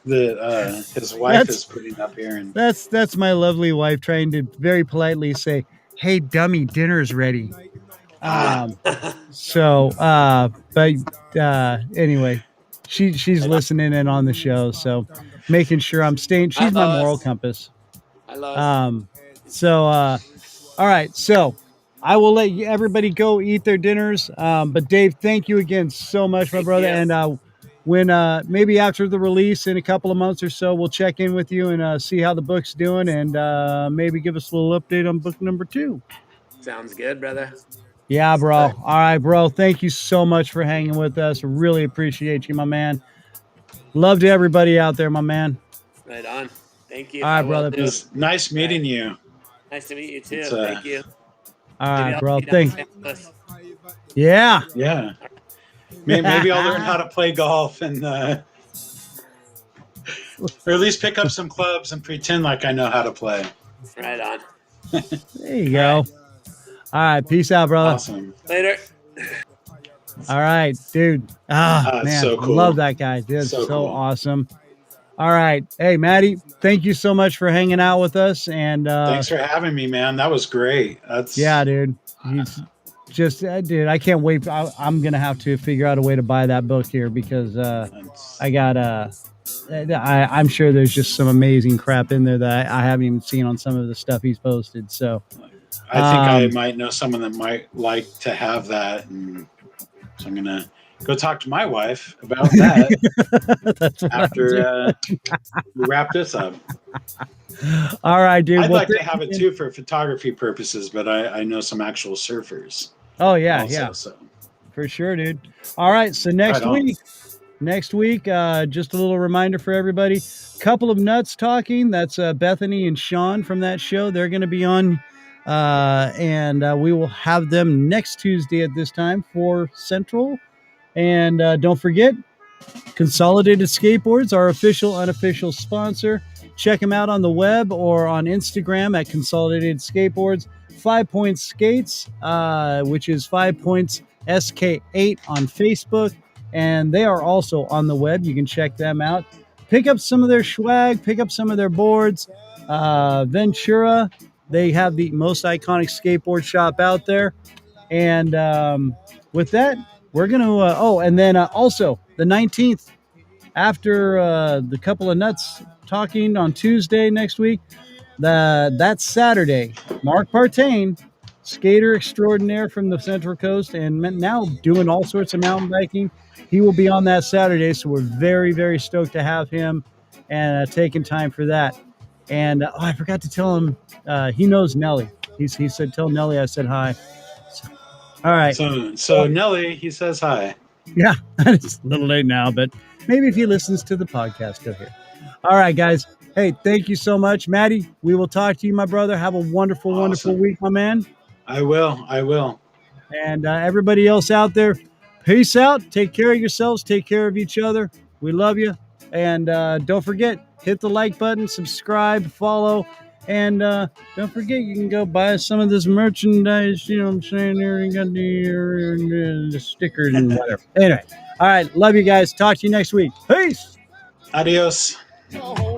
his wife is putting up here, and that's my lovely wife trying to very politely say, "Hey, dummy, dinner's ready." Anyway, she's listening in on the show, so making sure I'm staying. She's my moral compass. I love all right, so I will let everybody go eat their dinners. But Dave, thank you again so much, my brother. And when maybe after the release in a couple of months or so, we'll check in with you and see how the book's doing, and maybe give us a little update on book number 2. Sounds good, brother. Yeah, bro. All right, bro. Thank you so much for hanging with us. Really appreciate you, my man. Love to everybody out there, my man. Right on. Thank you. All right, brother. It was nice meeting you. Nice to meet you too. Thank you. All right, bro. Thanks. Yeah. Yeah. Maybe I'll learn how to play golf and or at least pick up some clubs and pretend like I know how to play. Right on. There you go. All right. Peace out, brother. Awesome. Later. All right, dude. Man, so cool. Love that guy. Dude, so cool. Awesome. All right. Hey, Maddie, thank you so much for hanging out with us. And thanks for having me, man. That was great. Yeah, dude. Dude, I can't wait. I'm going to have to figure out a way to buy that book here because I'm sure there's just some amazing crap in there that I haven't even seen on some of the stuff he's posted. So I think I might know someone that might like to have that. And so I'm going to go talk to my wife about that after we wrap this up. All right, dude. I'd like to have it too for photography purposes, but I know some actual surfers. Oh yeah, also, yeah, so. for sure, dude. All right, so next Right on. week, just a little reminder for everybody. Couple of nuts talking. That's Bethany and Sean from that show. They're going to be on, and we will have them next Tuesday at this time, 4 Central. And don't forget, Consolidated Skateboards, our official, unofficial sponsor. Check them out on the web or on Instagram at Consolidated Skateboards. 5 Points Skates, which is 5 Points SK8 on Facebook. And they are also on the web. You can check them out. Pick up some of their swag, pick up some of their boards. Ventura, they have the most iconic skateboard shop out there. And with that, we're going to, and then also the 19th, after the couple of nuts talking on Tuesday next week, that's Saturday, Mark Partain, skater extraordinaire from the Central Coast and now doing all sorts of mountain biking. He will be on that Saturday, so we're very, very stoked to have him and taking time for that. And I forgot to tell him he knows Nelly. He said, tell Nelly I said hi. So, all right. So Nelly, he says hi. Yeah, it's a little late now, but maybe if he listens to the podcast, he'll hear. All right, guys. Hey, thank you so much, Maddie. We will talk to you, my brother. Have a wonderful, wonderful week, my man. I will. And everybody else out there, peace out. Take care of yourselves. Take care of each other. We love you. And don't forget, hit the like button, subscribe, follow. And don't forget, you can go buy some of this merchandise. You know what I'm saying? There you got the stickers and whatever. Anyway, all right. Love you guys. Talk to you next week. Peace. Adios. Oh.